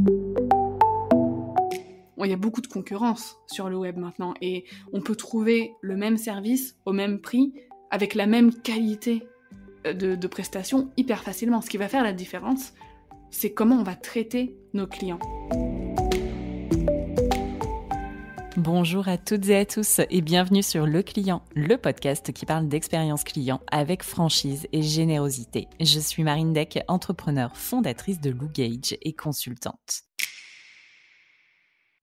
Il y a beaucoup de concurrence sur le web maintenant et on peut trouver le même service au même prix avec la même qualité de prestation hyper facilement. Ce qui va faire la différence, c'est comment on va traiter nos clients. Bonjour à toutes et à tous et bienvenue sur Le Client, le podcast qui parle d'expérience client avec franchise et générosité. Je suis Marine Deck, entrepreneure, fondatrice de Lougage et consultante.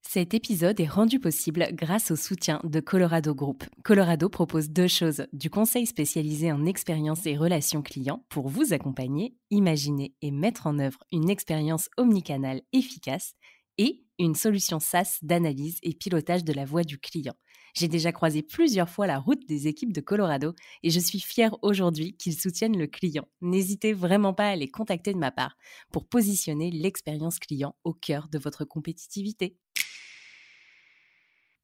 Cet épisode est rendu possible grâce au soutien de Colorado Group. Colorado propose deux choses, du conseil spécialisé en expérience et relations clients pour vous accompagner, imaginer et mettre en œuvre une expérience omnicanale efficace et une solution SaaS d'analyse et pilotage de la voix du client. J'ai déjà croisé plusieurs fois la route des équipes de Colorado et je suis fière aujourd'hui qu'ils soutiennent le client. N'hésitez vraiment pas à les contacter de ma part pour positionner l'expérience client au cœur de votre compétitivité.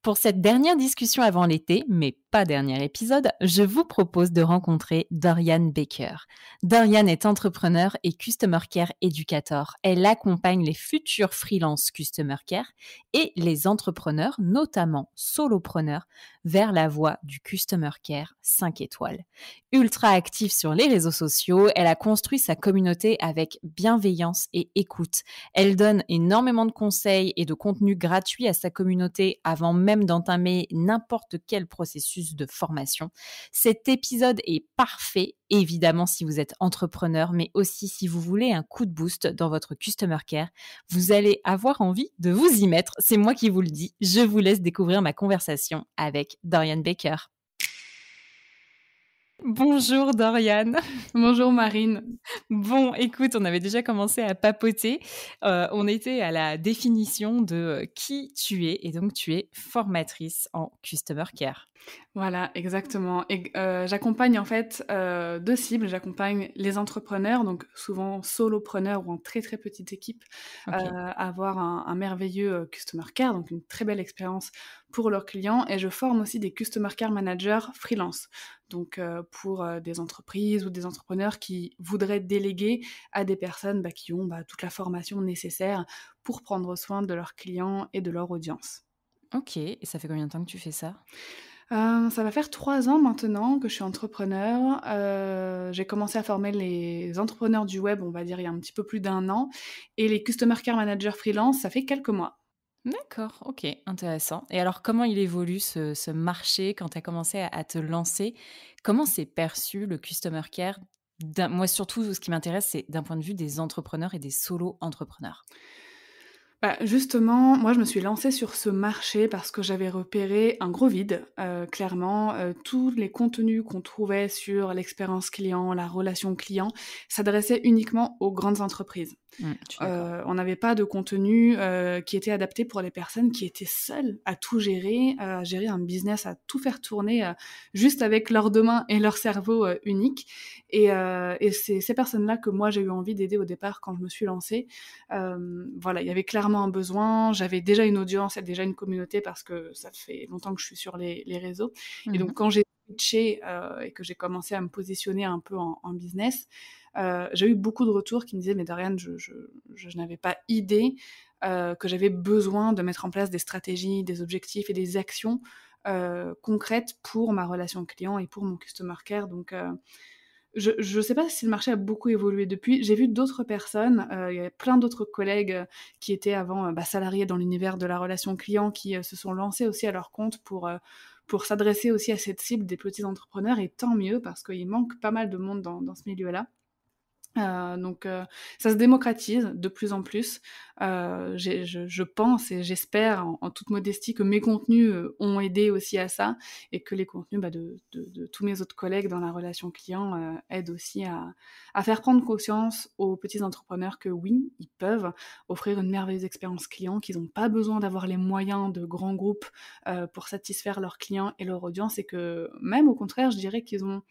Pour cette dernière discussion avant l'été, mais pas dernier épisode, je vous propose de rencontrer Dorian Baker. Dorian est entrepreneur et Customer Care Educator. Elle accompagne les futurs freelance Customer Care et les entrepreneurs, notamment solopreneurs, vers la voie du Customer Care 5 étoiles. Ultra active sur les réseaux sociaux, elle a construit sa communauté avec bienveillance et écoute. Elle donne énormément de conseils et de contenu gratuit à sa communauté avant même d'entamer n'importe quel processus de formation. Cet épisode est parfait, évidemment si vous êtes entrepreneur, mais aussi si vous voulez un coup de boost dans votre Customer Care. Vous allez avoir envie de vous y mettre, c'est moi qui vous le dis. Je vous laisse découvrir ma conversation avec Dorian Baker. Bonjour Dorian. Bonjour Marine. Bon, écoute, on avait déjà commencé à papoter. On était à la définition de qui tu es et donc tu es formatrice en Customer Care. Voilà, exactement. Et j'accompagne en fait deux cibles. J'accompagne les entrepreneurs, donc souvent solopreneurs ou en très très petite équipe, à avoir un merveilleux Customer Care, donc une très belle expérience pour leurs clients. Et je forme aussi des Customer Care Managers freelance, donc pour des entreprises ou des entrepreneurs qui voudraient déléguer à des personnes qui ont toute la formation nécessaire pour prendre soin de leurs clients et de leur audience. Ok, et ça fait combien de temps que tu fais ça ? Ça va faire 3 ans maintenant que je suis entrepreneur. J'ai commencé à former les entrepreneurs du web, on va dire, il y a un petit peu plus d'1 an. Et les Customer Care Managers freelance, ça fait quelques mois. D'accord, ok, intéressant. Et alors, comment il évolue ce marché quand tu as commencé à te lancer ? Comment c'est perçu le Customer Care ? Moi, surtout, ce qui m'intéresse, c'est d'un point de vue des entrepreneurs et des solo-entrepreneurs. Justement, moi je me suis lancée sur ce marché parce que j'avais repéré un gros vide. Clairement, tous les contenus qu'on trouvait sur l'expérience client, la relation client, s'adressaient uniquement aux grandes entreprises. Je suis d'accord. On n'avait pas de contenu qui était adapté pour les personnes qui étaient seules à tout gérer, à gérer un business, à tout faire tourner juste avec leurs deux mains et leur cerveau unique. Et c'est ces personnes-là que moi j'ai eu envie d'aider au départ quand je me suis lancée. Voilà, il y avait clairement un besoin. J'avais déjà une audience et déjà une communauté parce que ça fait longtemps que je suis sur les réseaux. Et donc quand j'ai switché et que j'ai commencé à me positionner un peu en business, j'ai eu beaucoup de retours qui me disaient « Mais Dorian, je n'avais pas idée que j'avais besoin de mettre en place des stratégies, des objectifs et des actions concrètes pour ma relation client et pour mon Customer Care. » Donc, je sais pas si le marché a beaucoup évolué depuis. J'ai vu d'autres personnes, il y avait plein d'autres collègues qui étaient avant salariés dans l'univers de la relation client qui se sont lancés aussi à leur compte pour s'adresser aussi à cette cible des petits entrepreneurs. Et tant mieux parce qu'il manque pas mal de monde dans ce milieu-là. Donc ça se démocratise de plus en plus. Je pense et j'espère en toute modestie que mes contenus ont aidé aussi à ça et que les contenus de tous mes autres collègues dans la relation client aident aussi à faire prendre conscience aux petits entrepreneurs que oui, ils peuvent offrir une merveilleuse expérience client, qu'ils n'ont pas besoin d'avoir les moyens de grands groupes pour satisfaire leurs clients et leur audience, et que même au contraire, je dirais qu'ils ont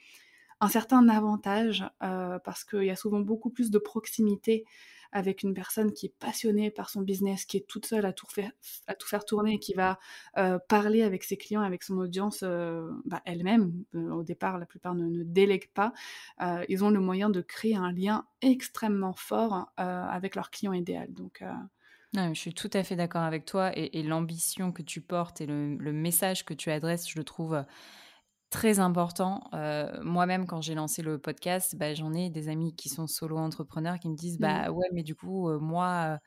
un certain avantage parce qu'il y a souvent beaucoup plus de proximité avec une personne qui est passionnée par son business, qui est toute seule à tout faire tourner et qui va parler avec ses clients, avec son audience elle-même. Au départ, la plupart ne délèguent pas. Ils ont le moyen de créer un lien extrêmement fort avec leur client idéal. Donc Non, je suis tout à fait d'accord avec toi et l'ambition que tu portes et le message que tu adresses, je le trouve, très important. Moi-même, quand j'ai lancé le podcast, bah, j'en ai des amis qui sont solo entrepreneurs qui me disent: Mmh. «Bah, ouais, mais du coup, moi,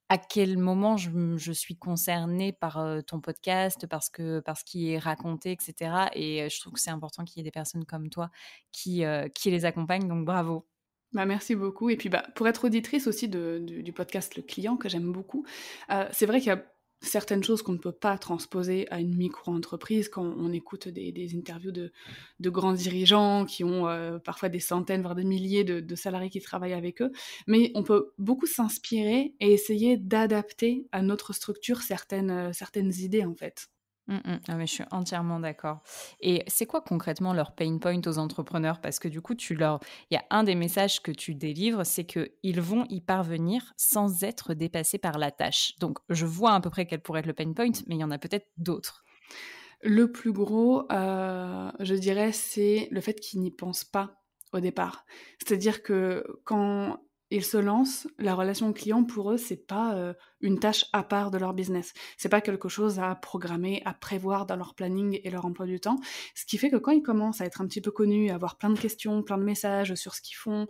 à quel moment je suis concernée par, ton podcast, par ce qui est raconté et cetera?» Et je trouve que c'est important qu'il y ait des personnes comme toi qui les accompagnent, donc bravo. Bah, merci beaucoup et puis, bah, pour être auditrice aussi de du podcast Le Client que j'aime beaucoup, c'est vrai qu'il y a certaines choses qu'on ne peut pas transposer à une micro-entreprise quand on écoute des interviews de grands dirigeants qui ont, parfois des centaines, voire des milliers de salariés qui travaillent avec eux. Mais on peut beaucoup s'inspirer et essayer d'adapter à notre structure certaines idées, en fait. Ah mais je suis entièrement d'accord et c'est quoi concrètement leur pain point aux entrepreneurs? Parce que du coup, il y a un des messages que tu délivres, c'est qu'ils vont y parvenir sans être dépassés par la tâche. Donc je vois à peu près quel pourrait être le pain point, mais il y en a peut-être d'autres. Le plus gros, je dirais, c'est le fait qu'ils n'y pensent pas au départ. C'est-à-dire que quand ils se lancent, la relation client pour eux, c'est pas, une tâche à part de leur business. C'est pas quelque chose à programmer, à prévoir dans leur planning et leur emploi du temps. Ce qui fait que quand ils commencent à être un petit peu connus, à avoir plein de questions, plein de messages sur ce qu'ils font,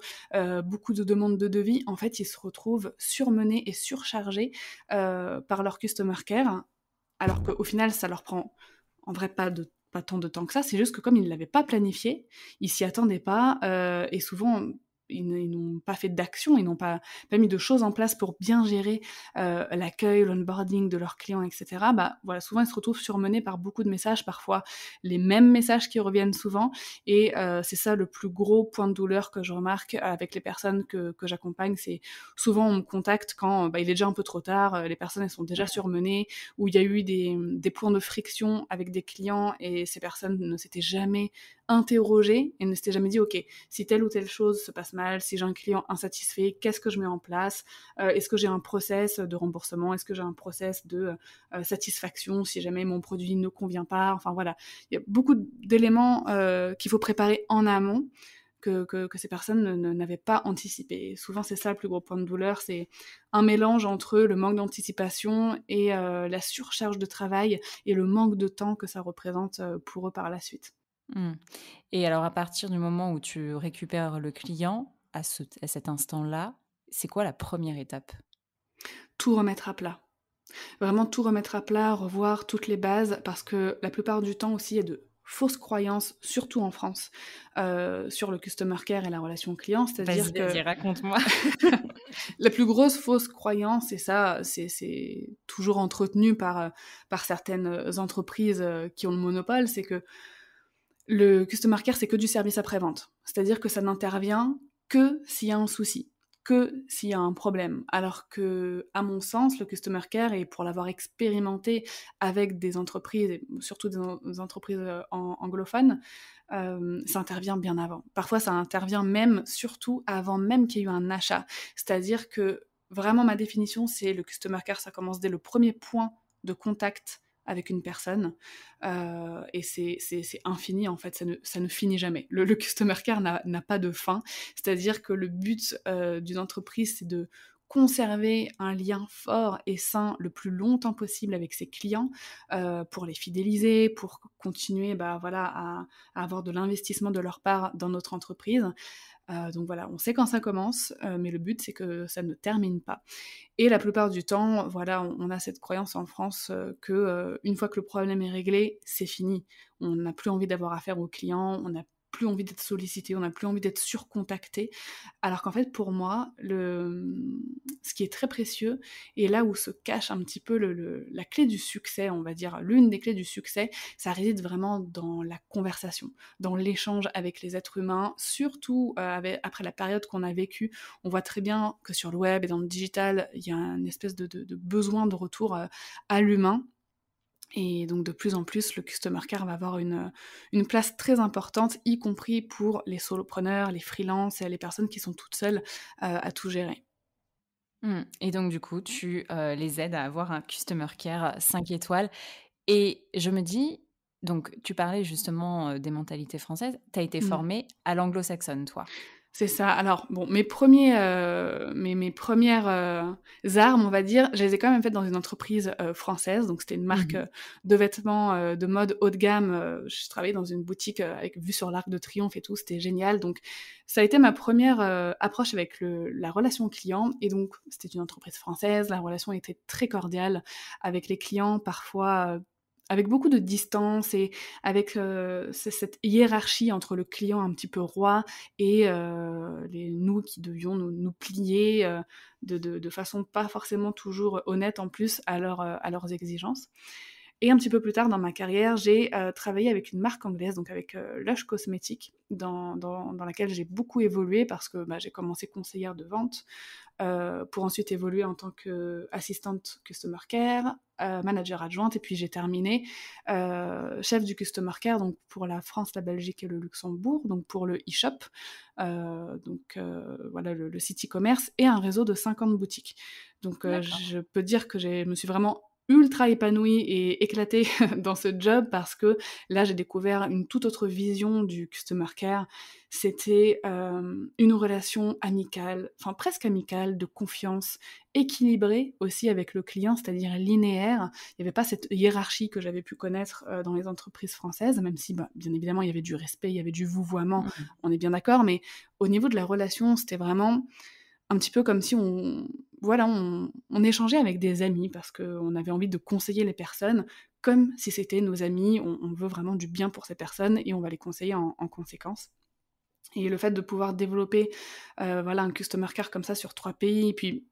beaucoup de demandes de devis, en fait, ils se retrouvent surmenés et surchargés, par leur customer care, alors qu'au final, ça leur prend en vrai, pas tant de temps que ça, c'est juste que comme ils ne l'avaient pas planifié, ils s'y attendaient pas, et souvent, ils n'ont pas fait d'action, ils n'ont pas mis de choses en place pour bien gérer, l'accueil, l'onboarding de leurs clients et cetera. Bah, voilà, souvent ils se retrouvent surmenés par beaucoup de messages, parfois les mêmes messages qui reviennent souvent et c'est ça le plus gros point de douleur que je remarque avec les personnes que j'accompagne. C'est souvent on me contacte quand, bah, il est déjà un peu trop tard, les personnes elles sont déjà surmenées, où il y a eu des points de friction avec des clients et ces personnes ne s'étaient jamais interrogées et ne s'étaient jamais dit: «OK, si telle ou telle chose se passe mal, si j'ai un client insatisfait, qu'est-ce que je mets en place? Est-ce que j'ai un process de remboursement? Est-ce que j'ai un process de, satisfaction si jamais mon produit ne convient pas?» Enfin voilà, il y a beaucoup d'éléments, qu'il faut préparer en amont que ces personnes n'avaient pas anticipé. Et souvent, c'est ça le plus gros point de douleur, c'est un mélange entre le manque d'anticipation et la surcharge de travail et le manque de temps que ça représente pour eux par la suite. Mmh. Et alors à partir du moment où tu récupères le client, à cet instant-là, c'est quoi la première étape? Tout remettre à plat. Vraiment tout remettre à plat, revoir toutes les bases, parce que la plupart du temps aussi, il y a de fausses croyances, surtout en France, sur le customer care et la relation client. Vas-y, C'est-à-dire vas-y, que raconte-moi. la plus grosse fausse croyance, et ça, c'est toujours entretenu par certaines entreprises qui ont le monopole, c'est que le customer care, c'est que du service après-vente. C'est-à-dire que ça n'intervient que s'il y a un souci, que s'il y a un problème. Alors que, à mon sens, le customer care, et pour l'avoir expérimenté avec des entreprises, et surtout des entreprises anglophones, ça intervient bien avant. Parfois, ça intervient même, surtout avant même qu'il y ait eu un achat. C'est-à-dire que vraiment, ma définition, c'est le customer care, ça commence dès le premier point de contact avec une personne. Et c'est infini en fait, ça ne finit jamais. Le customer care n'a pas de fin, c'est-à-dire que le but d'une entreprise, c'est de conserver un lien fort et sain le plus longtemps possible avec ses clients, pour les fidéliser, pour continuer bah, voilà, à avoir de l'investissement de leur part dans notre entreprise. Donc voilà, on sait quand ça commence, mais le but c'est que ça ne termine pas. Et la plupart du temps, voilà, on a cette croyance en France, que, une fois que le problème est réglé, c'est fini. On n'a plus envie d'avoir affaire aux clients, on n'a plus envie d'être sollicité, on n'a plus envie d'être surcontacté. Alors qu'en fait, pour moi, ce qui est très précieux et là où se cache un petit peu la clé du succès, on va dire, l'une des clés du succès, ça réside vraiment dans la conversation, dans l'échange avec les êtres humains, surtout, après la période qu'on a vécue. On voit très bien que sur le web et dans le digital, il y a une espèce de besoin de retour, à l'humain, et donc de plus en plus, le customer care va avoir une place très importante, y compris pour les solopreneurs, les freelances et les personnes qui sont toutes seules, à tout gérer. Mmh. Et donc du coup, tu, les aides à avoir un customer care 5 étoiles et je me dis donc tu parlais justement, des mentalités françaises. Tu as été Mmh. formée à l'anglo-saxonne, toi? C'est ça. Alors bon, mes premières, armes, on va dire, je les ai quand même faites dans une entreprise, française. Donc c'était une marque, Mmh. de vêtements, de mode haut de gamme, je travaillais dans une boutique, avec vue sur l'Arc de Triomphe et tout, c'était génial. Donc ça a été ma première approche avec la relation client et donc c'était une entreprise française, la relation était très cordiale avec les clients, parfois, avec beaucoup de distance et avec, cette hiérarchie entre le client un petit peu roi et nous qui devions nous plier, de façon pas forcément toujours honnête en plus à leurs exigences. Et un petit peu plus tard dans ma carrière, j'ai, travaillé avec une marque anglaise, donc avec, Lush Cosmetics, dans laquelle j'ai beaucoup évolué parce que, bah, j'ai commencé conseillère de vente, pour ensuite évoluer en tant qu'assistante customer care, manager adjointe et puis j'ai terminé, chef du customer care, donc pour la France, la Belgique et le Luxembourg, donc pour le e-shop, voilà le site e-commerce et un réseau de 50 boutiques. Donc D'accord. je peux dire que je me suis vraiment ultra épanouie et éclatée dans ce job parce que là, j'ai découvert une toute autre vision du customer care. C'était, une relation amicale, enfin presque amicale, de confiance, équilibrée aussi avec le client, c'est-à-dire linéaire. Il y avait pas cette hiérarchie que j'avais pu connaître, dans les entreprises françaises, même si, bah, bien évidemment, il y avait du respect, il y avait du vouvoiement, Mmh. on est bien d'accord, mais au niveau de la relation, c'était vraiment un petit peu comme si on échangeait avec des amis parce qu'on avait envie de conseiller les personnes comme si c'était nos amis. On veut vraiment du bien pour ces personnes et on va les conseiller en conséquence. Et le fait de pouvoir développer, voilà, un customer care comme ça sur 3 pays, et puis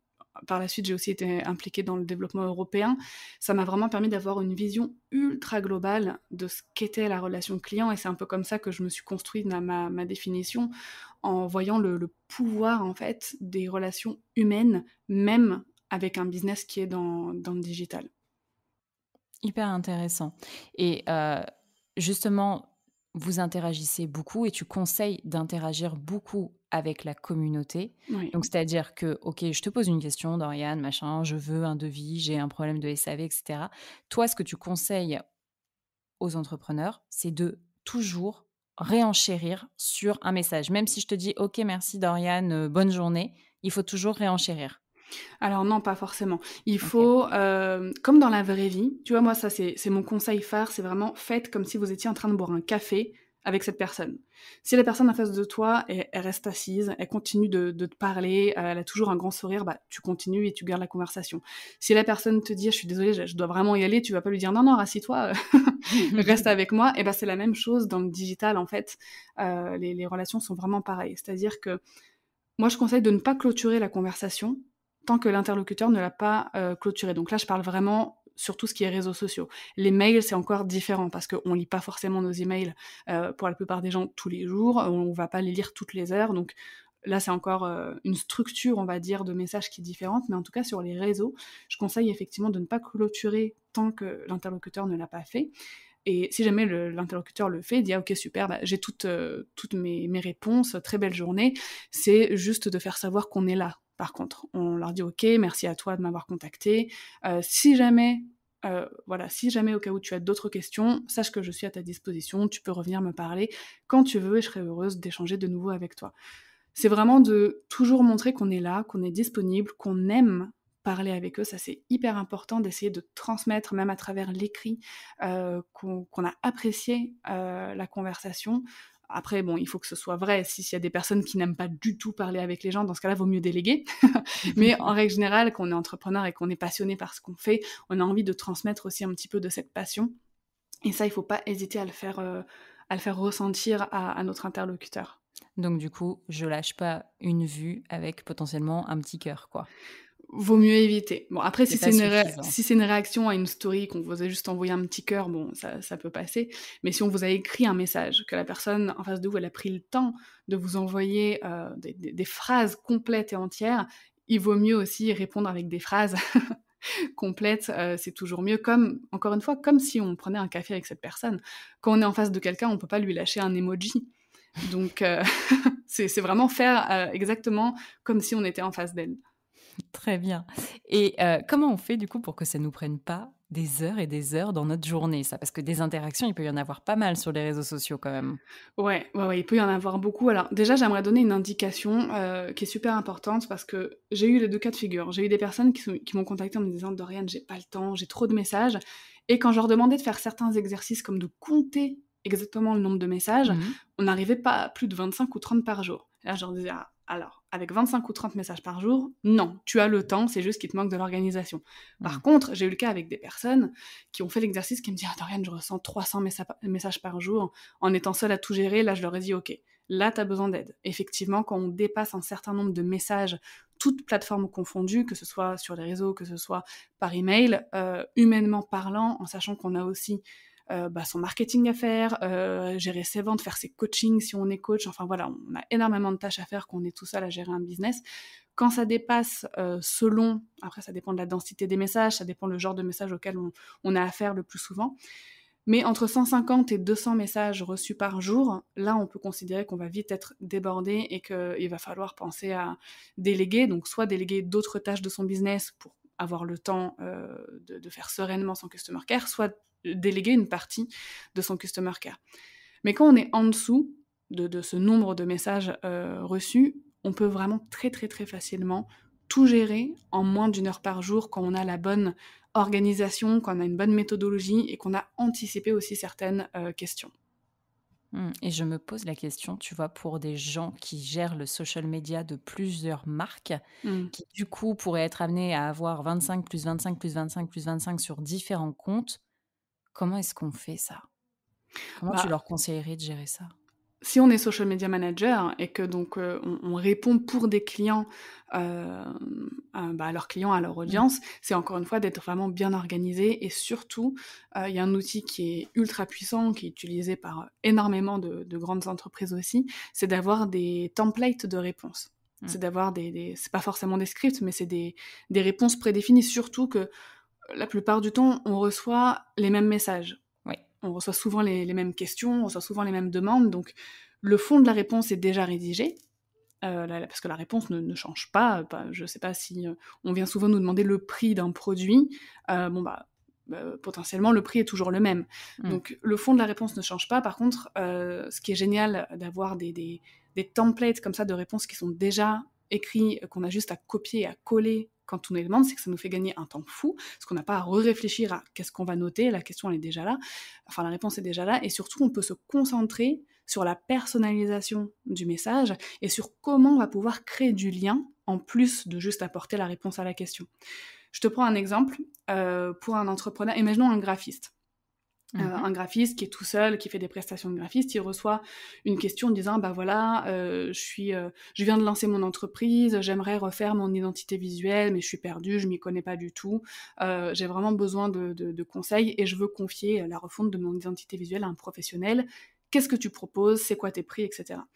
par la suite, j'ai aussi été impliquée dans le développement européen. Ça m'a vraiment permis d'avoir une vision ultra globale de ce qu'était la relation client et c'est un peu comme ça que je me suis construite ma définition, en voyant le pouvoir, en fait, des relations humaines, même avec un business qui est dans le digital. Hyper intéressant et justement, vous interagissez beaucoup et tu conseilles d'interagir beaucoup avec la communauté. Oui. Donc c'est-à-dire que, OK, je te pose une question, Dorian, machin, je veux un devis, j'ai un problème de SAV et cetera. Toi, ce que tu conseilles aux entrepreneurs, c'est de toujours réenchérir sur un message. Même si je te dis: «OK, merci Dorian, bonne journée», il faut toujours réenchérir. Alors non, pas forcément. Il OK. faut, comme dans la vraie vie, tu vois, moi, ça, c'est mon conseil phare, c'est vraiment faites comme si vous étiez en train de boire un café avec cette personne. Si la personne en face de toi, elle reste assise, elle continue de te parler, elle a toujours un grand sourire, bah, tu continues et tu gardes la conversation. Si la personne te dit: «Je suis désolée, je dois vraiment y aller», tu vas pas lui dire: «Non, non, rassis-toi, reste avec moi» et ben c'est la même chose dans le digital, en fait. Les relations sont vraiment pareilles. C'est-à-dire que moi, je conseille de ne pas clôturer la conversation tant que l'interlocuteur ne l'a pas, clôturée. Donc là, je parle vraiment sur tout ce qui est réseaux sociaux. Les mails, c'est encore différent parce qu'on lit pas forcément nos emails, pour la plupart des gens tous les jours, on va pas les lire toutes les heures, donc là, c'est encore, une structure, on va dire, de messages qui est différente, mais en tout cas sur les réseaux, je conseille effectivement de ne pas clôturer tant que l'interlocuteur ne l'a pas fait et si jamais l'interlocuteur le fait, il dit: «Ah OK, super, bah, j'ai toutes mes réponses, très belle journée». C'est juste de faire savoir qu'on est là, par contre. On leur dit: «OK, merci à toi de m'avoir contacté. Si jamais, voilà, si jamais au cas où tu as d'autres questions, sache que je suis à ta disposition, tu peux revenir me parler quand tu veux et je serai heureuse d'échanger de nouveau avec toi». C'est vraiment de toujours montrer qu'on est là, qu'on est disponible, qu'on aime parler avec eux. Ça, c'est hyper important d'essayer de transmettre, même à travers l'écrit, qu'on a apprécié, la conversation. Après, bon, il faut que ce soit vrai. S'il y a des personnes qui n'aiment pas du tout parler avec les gens, dans ce cas-là, vaut mieux déléguer. Mais en règle générale, quand on est entrepreneur et qu'on est passionné par ce qu'on fait, on a envie de transmettre aussi un petit peu de cette passion. Et ça, il faut pas hésiter à le faire ressentir à notre interlocuteur. Donc du coup, je lâche pas une vue avec potentiellement un petit cœur, quoi. Vaut mieux éviter. Bon après C'est pas suffisant. si c'est une réaction à une story, qu'on vous a juste envoyé un petit cœur, bon ça peut passer. Mais si on vous a écrit un message, que la personne en face de vous, elle a pris le temps de vous envoyer, des phrases complètes et entières, il vaut mieux aussi répondre avec des phrases complètes, c'est toujours mieux. Comme encore une fois, comme si on prenait un café avec cette personne. Quand on est en face de quelqu'un, on peut pas lui lâcher un emoji. Donc c'est vraiment faire, exactement comme si on était en face d'elle. Très bien. Et comment on fait du coup pour que ça nous prenne pas des heures et des heures dans notre journée ça? Parce que des interactions, il peut y en avoir pas mal sur les réseaux sociaux quand même. Ouais, ouais, ouais, il peut y en avoir beaucoup. Alors déjà, j'aimerais donner une indication, qui est super importante parce que j'ai eu les 2 cas de figure. J'ai eu des personnes qui m'ont contactée en me disant: «Dorian, j'ai pas le temps, j'ai trop de messages» et quand je leur demandais de faire certains exercices comme de compter exactement le nombre de messages, Mmh. on n'arrivait pas à plus de 25 ou 30 par jour. Là, je leur disais: «Ah, alors, avec 25 ou 30 messages par jour, non, tu as le temps, c'est juste qu'il te manque de l'organisation». Par Mmh. contre, j'ai eu le cas avec des personnes qui ont fait l'exercice, qui me disent: «Ah Dorian, je ressens 300 messages par jour». En étant seule à tout gérer, là, je leur ai dit: «OK, là, tu as besoin d'aide». Effectivement, quand on dépasse un certain nombre de messages, toutes plateformes confondues, que ce soit sur les réseaux, que ce soit par email, humainement parlant, en sachant qu'on a aussi, son marketing à faire, gérer ses ventes, faire ses coachings si on est coach, enfin voilà, on a énormément de tâches à faire quand on est tout seul à gérer un business. Quand ça dépasse, selon après ça dépend de la densité des messages, ça dépend le genre de message auquel on a affaire le plus souvent, mais entre 150 et 200 messages reçus par jour, là, on peut considérer qu'on va vite être débordé et qu'il va falloir penser à déléguer, donc soit déléguer d'autres tâches de son business pour avoir le temps de faire sereinement son customer care, soit déléguer une partie de son customer care. Mais quand on est en dessous de ce nombre de messages reçus, on peut vraiment très très très facilement tout gérer en moins d'une heure par jour quand on a la bonne organisation, quand on a une bonne méthodologie et qu'on a anticipé aussi certaines questions. Mmh, et je me pose la question, tu vois, pour des gens qui gèrent le social media de plusieurs marques, Mm. qui du coup pourraient être amenés à avoir 25 plus 25 plus 25 plus 25 sur différents comptes, comment est-ce qu'on fait ça? Comment tu Bah, leur conseillerais de gérer ça? si on est social media manager et que donc on répond pour des clients à leurs clients, à leur Mmh, audience, c'est encore une fois d'être vraiment bien organisé et surtout, il y a un outil qui est ultra puissant, qui est utilisé par énormément de grandes entreprises aussi, c'est d'avoir des templates de réponses. mmh, C'est d'avoir c'est pas forcément des scripts, mais c'est des réponses prédéfinies, surtout que la plupart du temps, on reçoit les mêmes messages. oui, On reçoit souvent les mêmes questions, on reçoit souvent les mêmes demandes, donc le fond de la réponse est déjà rédigé, parce que la réponse ne change pas, je sais pas si, on vient souvent nous demander le prix d'un produit, potentiellement le prix est toujours le même. mmh, Donc le fond de la réponse ne change pas. Par contre, ce qui est génial d'avoir des templates comme ça de réponses qui sont déjà écrits, qu'on a juste à copier et à coller quand on les demande, c'est que ça nous fait gagner un temps fou, parce qu'on n'a pas à réfléchir à qu'est-ce qu'on va noter, la question elle est déjà là, enfin la réponse est déjà là, et surtout on peut se concentrer sur la personnalisation du message et sur comment on va pouvoir créer du lien en plus de juste apporter la réponse à la question. Je te prends un exemple, pour un entrepreneur, imaginons un graphiste. mmh. Un graphiste qui est tout seul, qui fait des prestations de graphiste, il reçoit une question en disant: «Bah voilà, je viens de lancer mon entreprise, j'aimerais refaire mon identité visuelle, mais je suis perdu, je m'y connais pas du tout. J'ai vraiment besoin de conseils et je veux confier la refonte de mon identité visuelle à un professionnel. Qu'est-ce que tu proposes? C'est quoi tes prix?» et cetera.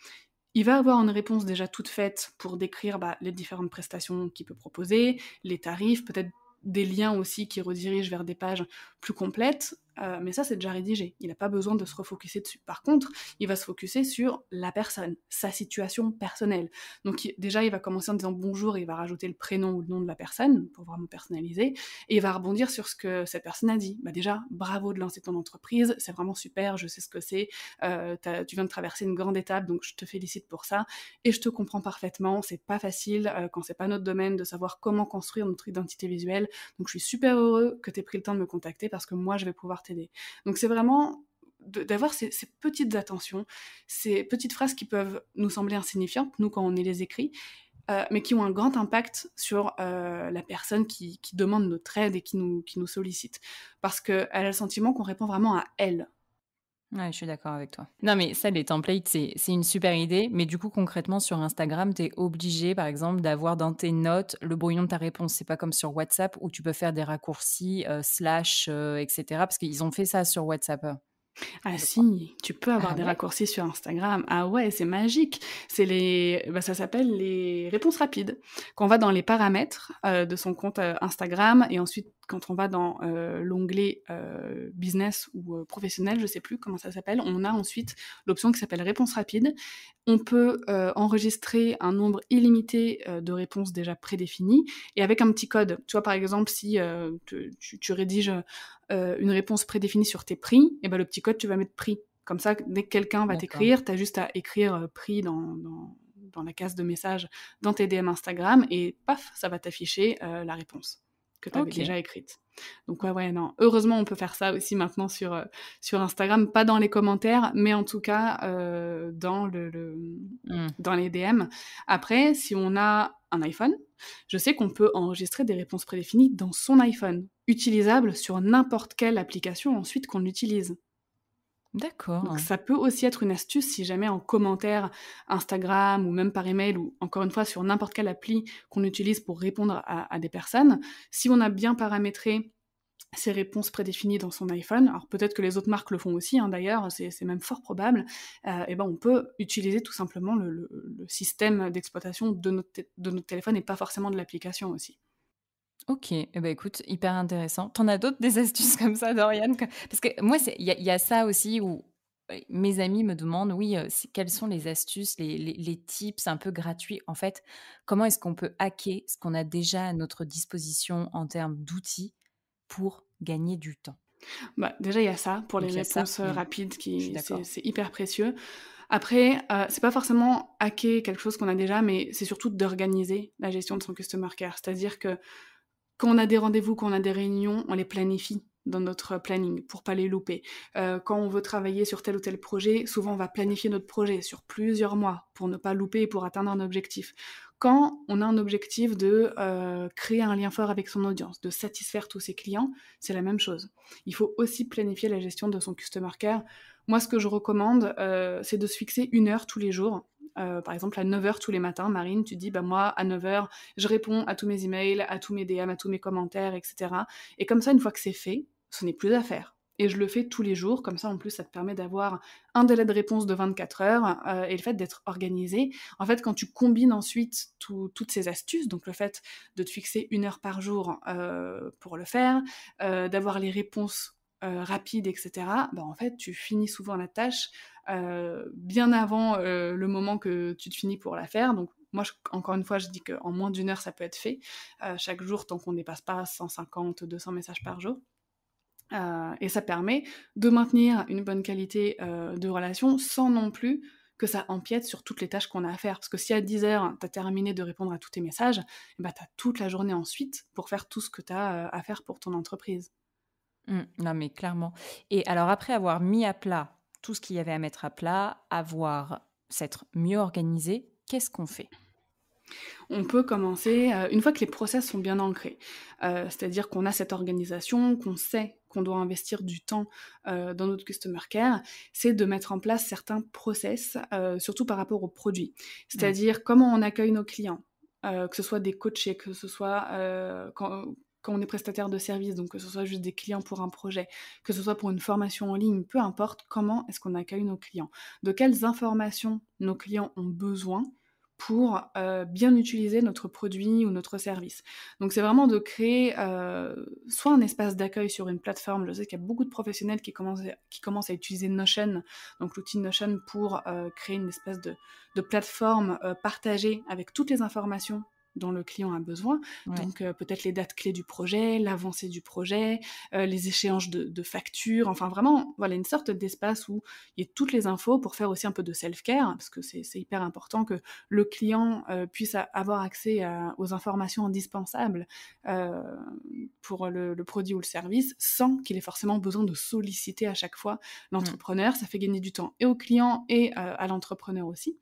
Il va avoir une réponse déjà toute faite pour décrire, les différentes prestations qu'il peut proposer, les tarifs, peut-être des liens aussi qui redirigent vers des pages plus complètes, mais ça, c'est déjà rédigé. Il n'a pas besoin de se refocuser dessus. Par contre, il va se focuser sur la personne, sa situation personnelle. Donc déjà, il va commencer en disant bonjour et il va rajouter le prénom ou le nom de la personne pour vraiment personnaliser, et il va rebondir sur ce que cette personne a dit. Bah déjà, bravo de lancer ton entreprise, c'est vraiment super, je sais ce que c'est, tu viens de traverser une grande étape, donc je te félicite pour ça, et je te comprends parfaitement, c'est pas facile, quand c'est pas notre domaine, de savoir comment construire notre identité visuelle, donc je suis super heureux que tu aies pris le temps de me contacter parce que moi, je vais pouvoir t'aider. Donc c'est vraiment d'avoir ces petites attentions, ces petites phrases qui peuvent nous sembler insignifiantes, nous, quand on les écrit, mais qui ont un grand impact sur la personne qui demande notre aide et qui nous sollicite. Parce qu'elle a le sentiment qu'on répond vraiment à elle. Ouais, je suis d'accord avec toi. Non, mais ça, les templates, c'est une super idée. Mais du coup, concrètement, sur Instagram, tu es obligé, par exemple, d'avoir dans tes notes le brouillon de ta réponse. C'est pas comme sur WhatsApp où tu peux faire des raccourcis, slash, etc. Parce qu'ils ont fait ça sur WhatsApp, Ah je crois. si, tu peux avoir Ah des ouais? raccourcis sur Instagram. Ah ouais, c'est magique. Ça s'appelle les réponses rapides. Quand on va dans les paramètres de son compte Instagram et ensuite quand on va dans l'onglet business ou professionnel, je sais plus comment ça s'appelle, on a ensuite l'option qui s'appelle réponse rapide. On peut enregistrer un nombre illimité de réponses déjà prédéfinies et avec un petit code. Tu vois, par exemple, si tu rédiges une réponse prédéfinie sur tes prix, et ben le petit code, tu vas mettre prix. Comme ça, dès que quelqu'un va t'écrire, tu as juste à écrire prix dans la case de message dans tes DM Instagram et paf, ça va t'afficher la réponse que tu avais déjà écrite. Donc ouais, non. Heureusement, on peut faire ça aussi maintenant sur Instagram, pas dans les commentaires, mais en tout cas dans les DM. Après, si on a un iPhone, je sais qu'on peut enregistrer des réponses prédéfinies dans son iPhone, utilisables sur n'importe quelle application ensuite qu'on utilise. D'accord. Donc ça peut aussi être une astuce si jamais en commentaire Instagram ou même par email ou encore une fois sur n'importe quelle appli qu'on utilise pour répondre à des personnes, si on a bien paramétré ces réponses prédéfinies dans son iPhone, alors peut-être que les autres marques le font aussi d'ailleurs, c'est même fort probable, et ben on peut utiliser tout simplement le système d'exploitation de notre téléphone et pas forcément de l'application aussi. Ok, eh ben écoute, hyper intéressant. T'en as d'autres des astuces comme ça, Dorian? Parce que moi, il y a ça aussi où mes amis me demandent, oui, quelles sont les astuces, les tips un peu gratuits. En fait, comment est-ce qu'on peut hacker ce qu'on a déjà à notre disposition en termes d'outils pour gagner du temps? Bah, déjà, il y a ça pour les Donc il y a ça. réponses rapides, Je suis d'accord. c'est hyper précieux. Après, c'est pas forcément hacker quelque chose qu'on a déjà, mais c'est surtout d'organiser la gestion de son customer care. C'est-à-dire que quand on a des rendez-vous, quand on a des réunions, on les planifie dans notre planning pour pas les louper. Quand on veut travailler sur tel ou tel projet, souvent on va planifier notre projet sur plusieurs mois pour ne pas louper et pour atteindre un objectif. Quand on a un objectif de créer un lien fort avec son audience, de satisfaire tous ses clients, c'est la même chose. Il faut aussi planifier la gestion de son customer care. Moi, ce que je recommande, c'est de se fixer 1 heure tous les jours. Par exemple, à 9 heures tous les matins, Marine, tu dis, bah moi, à 9 heures, je réponds à tous mes emails, à tous mes DM, à tous mes commentaires, etc. Et comme ça, une fois que c'est fait, ce n'est plus à faire. Et je le fais tous les jours, comme ça en plus ça te permet d'avoir un délai de réponse de 24 heures et le fait d'être organisé. En fait, quand tu combines ensuite toutes ces astuces, donc le fait de te fixer 1 heure par jour pour le faire, d'avoir les réponses rapides, etc., bah en fait tu finis souvent la tâche bien avant le moment que tu te finis pour la faire. Donc moi, encore une fois, je dis qu'en moins d'1 heure, ça peut être fait chaque jour tant qu'on ne dépasse pas 150, 200 messages par jour. Et ça permet de maintenir une bonne qualité de relation sans non plus que ça empiète sur toutes les tâches qu'on a à faire. Parce que si à 10 heures, tu as terminé de répondre à tous tes messages, bah, tu as toute la journée ensuite pour faire tout ce que tu as à faire pour ton entreprise. Non, mais clairement. Et alors après avoir mis à plat tout ce qu'il y avait à mettre à plat, s'être mieux organisé, qu'est-ce qu'on fait? On peut commencer, une fois que les process sont bien ancrés, c'est-à-dire qu'on a cette organisation, qu'on sait qu'on doit investir du temps dans notre customer care, c'est de mettre en place certains process, surtout par rapport aux produits. Ouais. C'est-à-dire comment on accueille nos clients, que ce soit des coachés, que ce soit quand on est prestataire de service, donc que ce soit juste des clients pour un projet, que ce soit pour une formation en ligne, peu importe, comment est-ce qu'on accueille nos clients, de quelles informations nos clients ont besoin pour bien utiliser notre produit ou notre service. Donc c'est vraiment de créer soit un espace d'accueil sur une plateforme. Je sais qu'il y a beaucoup de professionnels qui commencent à utiliser Notion, donc l'outil Notion pour créer une espèce de plateforme partagée avec toutes les informations dont le client a besoin. Ouais. Donc peut-être les dates clés du projet, l'avancée du projet, les échéances de factures, enfin vraiment voilà une sorte d'espace où il y a toutes les infos pour faire aussi un peu de self-care, parce que c'est hyper important que le client puisse avoir accès aux informations indispensables pour le produit ou le service sans qu'il ait forcément besoin de solliciter à chaque fois l'entrepreneur. Ça fait gagner du temps et au client et à l'entrepreneur aussi.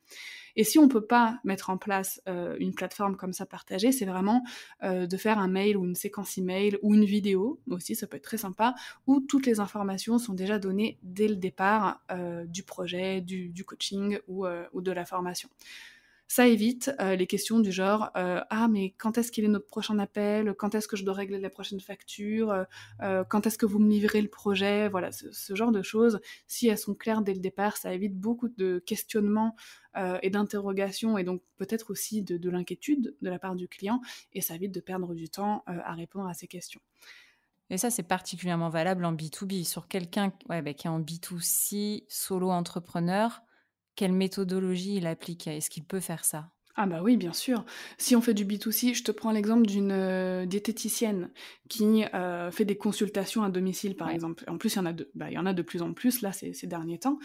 Et si on peut pas mettre en place une plateforme comme ça partagée, c'est vraiment de faire un mail ou une séquence email ou une vidéo aussi, ça peut être très sympa, où toutes les informations sont déjà données dès le départ du projet, du coaching ou de la formation. Ça évite les questions du genre ah mais quand est-ce qu'il est notre prochain appel, quand est-ce que je dois régler la prochaine facture, quand est-ce que vous me livrez le projet, voilà ce genre de choses. Si elles sont claires dès le départ, ça évite beaucoup de questionnements et d'interrogations et donc peut-être aussi de l'inquiétude de la part du client et ça évite de perdre du temps à répondre à ces questions. Et ça, c'est particulièrement valable en B2B. Sur quelqu'un ouais, bah, qui est en B2C, solo entrepreneur, quelle méthodologie il applique? Est-ce qu'il peut faire ça? Ah bah oui, bien sûr. Si on fait du B2C, je te prends l'exemple d'une, diététicienne qui, fait des consultations à domicile, par Ouais. exemple. En plus, il y en a de plus en plus là ces derniers temps,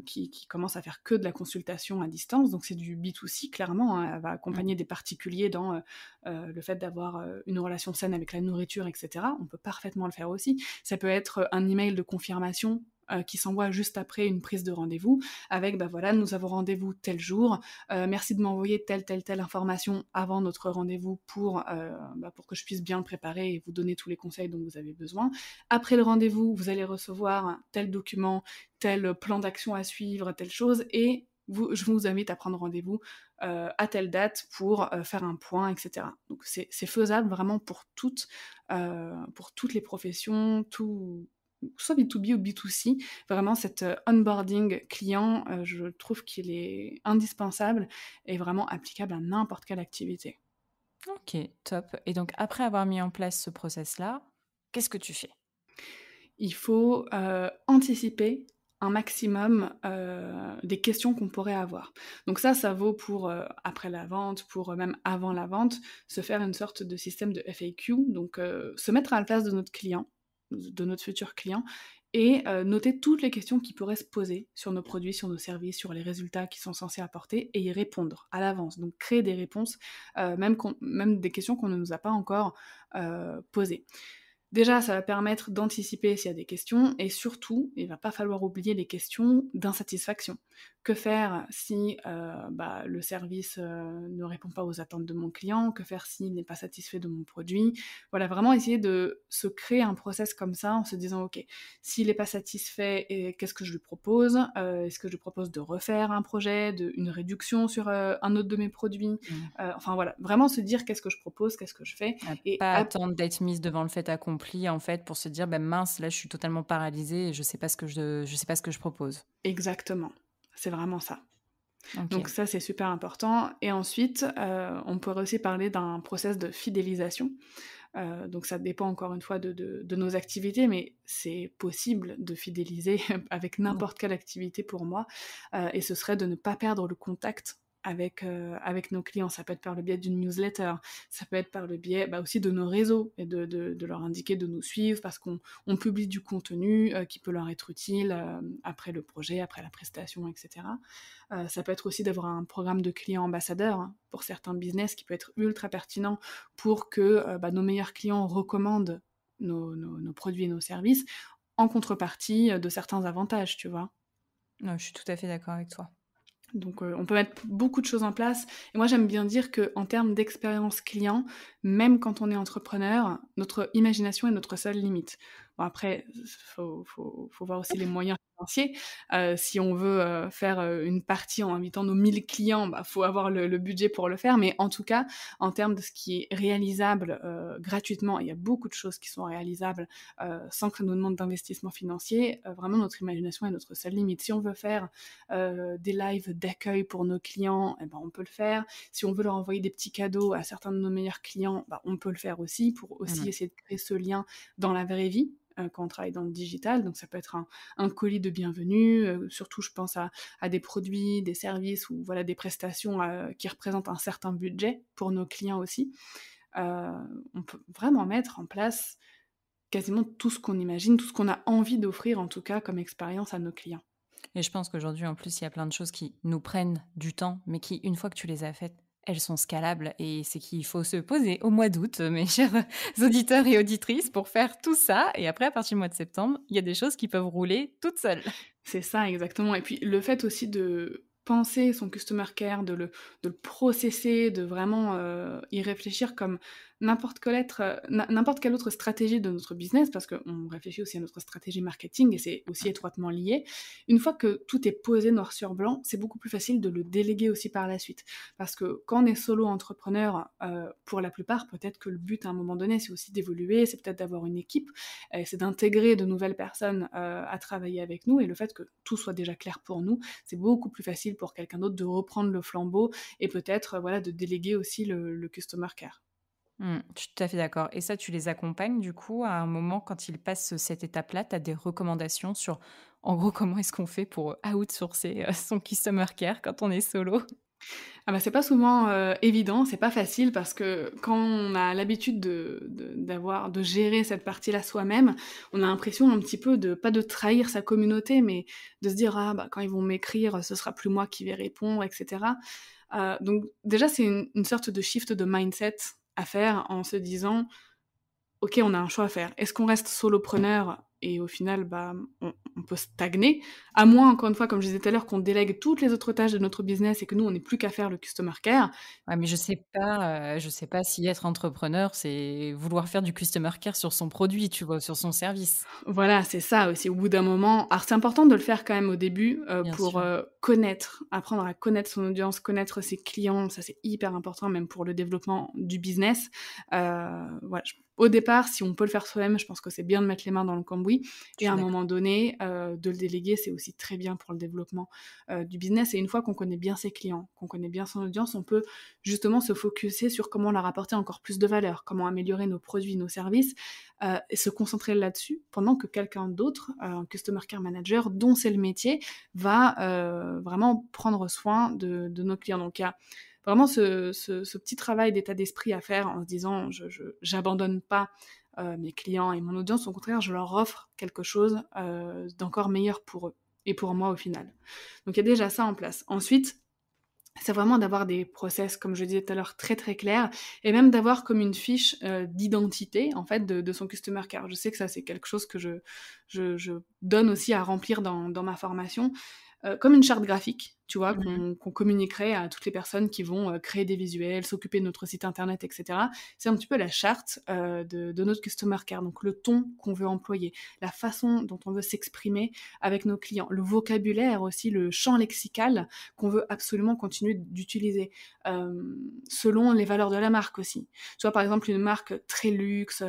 qui commencent à faire que de la consultation à distance, donc c'est du B2C clairement, hein. Elle va Mmh. accompagner des particuliers dans, le fait d'avoir, une relation saine avec la nourriture et cetera. On peut parfaitement le faire aussi. Ça peut être, un email de confirmation, qui s'envoie juste après une prise de rendez-vous avec, bah, voilà: «Nous avons rendez-vous tel jour, merci de m'envoyer telle information avant notre rendez-vous pour que je puisse bien le préparer et vous donner tous les conseils dont vous avez besoin. Après le rendez-vous, vous allez recevoir tel document, tel plan d'action à suivre, telle chose et je vous invite à prendre rendez-vous à telle date pour faire un point, etc. Donc c'est faisable vraiment pour toutes les professions, soit B2B ou B2C. Vraiment, cet onboarding client, je trouve qu'il est indispensable et vraiment applicable à n'importe quelle activité. OK, top. Et donc après avoir mis en place ce process-là, qu'est-ce que tu fais? Il faut, anticiper un maximum, des questions qu'on pourrait avoir. Donc ça vaut pour, après la vente, pour, même avant la vente, se faire une sorte de système de FAQ, donc se mettre à la place de notre client, de notre futur client et noter toutes les questions qui pourraient se poser sur nos produits, sur nos services, sur les résultats qu'ils sont censés apporter et y répondre à l'avance. Donc créer des réponses, même des questions qu'on ne nous a pas encore, posées. Déjà, ça va permettre d'anticiper s'il y a des questions et surtout, il va pas falloir oublier les questions d'insatisfaction. Que faire si, le service, ne répond pas aux attentes de mon client? Que faire s'il n'est pas satisfait de mon produit? Voilà, vraiment essayer de se créer un process comme ça en se disant: «OK, s'il est pas satisfait et qu'est-ce que je lui propose? Est-ce que je lui propose de refaire un projet, une réduction sur, un autre de mes produits?» Mmh. Enfin voilà, vraiment se dire: «Qu'est-ce que je propose? Qu'est-ce que je fais?» et Pas attendre d'être mise devant le fait accompli, en fait, pour se dire: «Bah, mince, là, je suis totalement paralysée et je sais pas ce que je propose». Exactement, c'est vraiment ça. Donc OK. ça, c'est super important et ensuite, on pourrait aussi parler d'un process de fidélisation. Donc ça dépend encore une fois de nos activités, mais c'est possible de fidéliser avec Mmh. n'importe quelle activité pour moi, et ce serait de ne pas perdre le contact avec nos clients. Ça peut être par le biais d'une newsletter, ça peut être par le biais, bah, aussi de nos réseaux et de leur indiquer de nous suivre parce qu'on publie du contenu, qui peut leur être utile, après le projet, après la prestation et cetera. Ça peut être aussi d'avoir un programme de clients ambassadeurs, hein, pour certains business qui peut être ultra pertinent pour que, nos meilleurs clients recommandent nos produits et nos services en contrepartie, de certains avantages, tu vois? Je suis tout à fait d'accord avec toi. Donc, on peut mettre beaucoup de choses en place et moi j'aime bien dire qu'en termes d'expérience client, même quand on est entrepreneur, notre imagination est notre seule limite. Bon après, faut voir aussi les moyens financiers. Si on veut, faire, une partie en invitant nos 1000 clients, bah, faut avoir le budget pour le faire, mais en tout cas, en termes de ce qui est réalisable, gratuitement, il y a beaucoup de choses qui sont réalisables, sans que ça nous demande d'investissement financier. Vraiment notre imagination est notre seule limite. Si on veut faire des lives d'accueil pour nos clients, eh ben, on peut le faire. Si on veut leur envoyer des petits cadeaux à certains de nos meilleurs clients, bah, on peut le faire aussi, pour aussi Mmh. essayer de créer ce lien dans la vraie vie, quand on travaille dans le digital. Donc ça peut être un colis de bienvenue, surtout je pense à des produits, des services ou voilà des prestations, qui représentent un certain budget pour nos clients aussi. Heu, on peut vraiment mettre en place quasiment tout ce qu'on imagine, tout ce qu'on a envie d'offrir en tout cas comme expérience à nos clients. Et je pense qu'aujourd'hui, en plus, il y a plein de choses qui nous prennent du temps, mais qui, une fois que tu les as faites, elles sont scalables et c'est qu'il faut se poser au mois d'août, mes chers auditeurs et auditrices, pour faire tout ça. Et après, à partir du mois de septembre, il y a des choses qui peuvent rouler toutes seules. C'est ça, exactement et puis le fait aussi de penser son customer care, de le processer, de vraiment, y réfléchir comme n'importe quelle autre stratégie de notre business, parce qu'on réfléchit aussi à notre stratégie marketing et c'est aussi étroitement lié. Une fois que tout est posé noir sur blanc, c'est beaucoup plus facile de le déléguer aussi par la suite. Parce que quand on est solo entrepreneur, pour la plupart, peut-être que le but à un moment donné, c'est aussi d'évoluer, c'est peut-être d'avoir une équipe, c'est d'intégrer de nouvelles personnes, à travailler avec nous et le fait que tout soit déjà clair pour nous, c'est beaucoup plus facile pour quelqu'un d'autre de reprendre le flambeau et peut-être, voilà, de déléguer aussi le customer care. Je suis tout à fait d'accord et ça, tu les accompagnes du coup à un moment quand ils passent, cette étape-là, tu as des recommandations sur, en gros, comment est-ce qu'on fait pour, outsourcer, son customer care quand on est solo? Ah bah, c'est pas souvent, évident, c'est pas facile parce que quand on a l'habitude de gérer cette partie-là soi-même, on a l'impression un petit peu de pas de trahir sa communauté, mais de se dire: «Ah bah, quand ils vont m'écrire, ce sera plus moi qui vais répondre» et cetera. Donc déjà, c'est une sorte de shift de mindset à faire en se disant: OK, on a un choix à faire. Est-ce qu'on reste solopreneur et au final, bah, on peut stagner? À moins, encore une fois, comme je disais tout à l'heure, qu'on délègue toutes les autres tâches de notre business et que nous, on n'ait plus qu'à faire le customer care. Ouais, mais je sais pas si être entrepreneur, c'est vouloir faire du customer care sur son produit, tu vois? Sur son service. Voilà, c'est ça aussi, au bout d'un moment. Alors c'est important de le faire quand même au début, Bien pour, sûr. connaître, apprendre à connaître son audience, connaître ses clients, ça c'est hyper important même pour le développement du business. Voilà, au départ, si on peut le faire soi-même, je pense que c'est bien de mettre les mains dans le cambouis Je et à suis un d'accord. moment donné, de le déléguer, c'est aussi très bien pour le développement, du business et une fois qu'on connaît bien ses clients, qu'on connaît bien son audience, on peut justement se focuser sur comment leur apporter encore plus de valeur, comment améliorer nos produits, nos services et se concentrer là-dessus pendant que quelqu'un d'autre, un customer care manager dont c'est le métier, va, vraiment prendre soin de nos clients. Donc il y a vraiment ce petit travail d'état d'esprit à faire en se disant: «Je j'abandonne pas, mes clients et mon audience, au contraire, je leur offre quelque chose, d'encore meilleur pour eux et pour moi au final». Donc il y a déjà ça en place. Ensuite, c'est vraiment d'avoir des process, comme je disais tout à l'heure, très, très clairs et même d'avoir comme une fiche, d'identité, en fait, de son customer care. Je sais que ça, c'est quelque chose que je donne aussi à remplir dans ma formation, comme une charte graphique, tu vois? Mmh. Qu'on communiquerait à toutes les personnes qui vont, créer des visuels, s'occuper de notre site internet et cetera. C'est un petit peu la charte, de notre customer care, donc le ton qu'on veut employer, la façon dont on veut s'exprimer avec nos clients, le vocabulaire aussi, le champ lexical qu'on veut absolument continuer d'utiliser, selon les valeurs de la marque aussi. Tu vois, par exemple, une marque très luxe,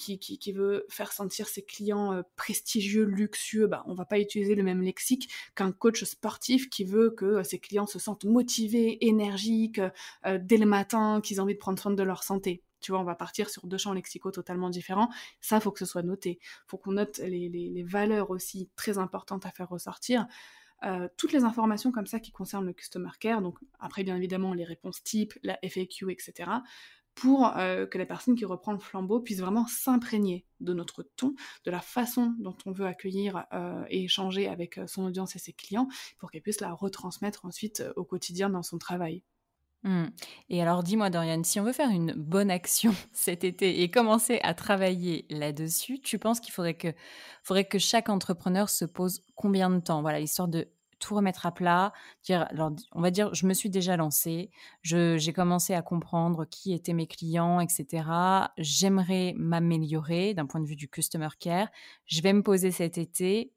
qui veut faire sentir ses clients, prestigieux, luxueux, bah, on va pas utiliser le même lexique qu'un coach sportif qui veut que, ses clients se sentent motivés, énergiques, dès le matin, qu'ils aient envie de prendre soin de leur santé. Tu vois, on va partir sur 2 champs lexicaux totalement différents. Ça, faut que ce soit noté. Faut qu'on note les valeurs aussi très importantes à faire ressortir. Toutes les informations comme ça qui concernent le customer care, donc après bien évidemment les réponses types, la FAQ et cetera, pour, que la personne qui reprend le flambeau puisse vraiment s'imprégner de notre ton, de la façon dont on veut accueillir, et échanger avec, son audience et ses clients, pour qu'elle puisse la retransmettre ensuite, au quotidien dans son travail. Mmh. Et alors dis-moi Dorian, si on veut faire une bonne action cet été et commencer à travailler là-dessus, tu penses qu'il faudrait que chaque entrepreneur se pose combien de temps? Voilà, histoire de tout remettre à plat, dire alors on va dire: «Je me suis déjà lancée, j'ai commencé à comprendre qui étaient mes clients et cetera. J'aimerais m'améliorer d'un point de vue du customer care. Je vais me poser cet été.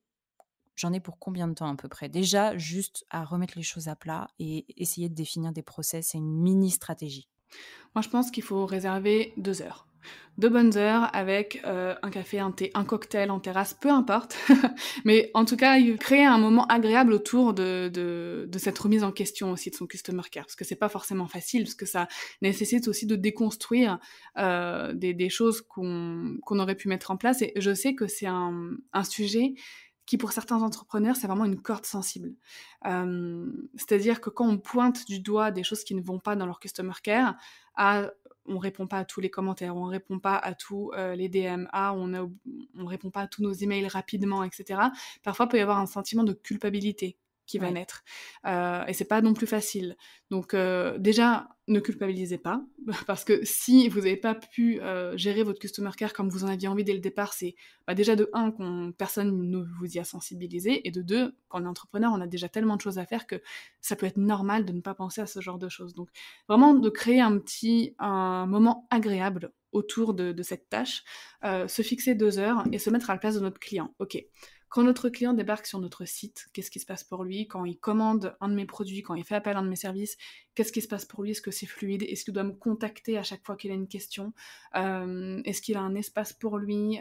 J'en ai pour combien de temps à peu près? Déjà, juste à remettre les choses à plat et essayer de définir des process et une mini stratégie. Moi, je pense qu'il faut réserver 2 heures. 2 bonnes heures avec, un café, un thé, un cocktail en terrasse, peu importe. Mais en tout cas, créer un moment agréable autour de cette remise en question aussi de son customer care. Parce que c'est pas forcément facile, parce que ça nécessite aussi de déconstruire, des choses qu'on aurait pu mettre en place et je sais que c'est un sujet qui, pour certains entrepreneurs, c'est vraiment une corde sensible. C'est-à-dire que quand on pointe du doigt des choses qui ne vont pas dans leur customer care, ah, on répond pas à tous les commentaires, on répond pas à tous, les DM, ah, on répond pas à tous nos emails rapidement et cetera. Parfois, il peut y avoir un sentiment de culpabilité qui va Ouais. naître, et c'est pas non plus facile. Donc déjà, ne culpabilisez pas parce que si vous avez pas pu, gérer votre customer care comme vous en aviez envie dès le départ, c'est, bah, déjà de 1 qu'on personne ne vous y a sensibilisé et de 2 quand on est entrepreneur, on a déjà tellement de choses à faire que ça peut être normal de ne pas penser à ce genre de choses. Donc vraiment de créer un moment agréable autour de cette tâche, se fixer 2 heures et se mettre à la place de notre client. OK, quand notre client débarque sur notre site, qu'est-ce qui se passe pour lui? Quand il commande un de mes produits, quand il fait appel à un de mes services, qu'est-ce qui se passe pour lui? Est-ce que c'est fluide? Est-ce qu'il doit me contacter à chaque fois qu'il a une question? Est-ce qu'il a un espace pour lui?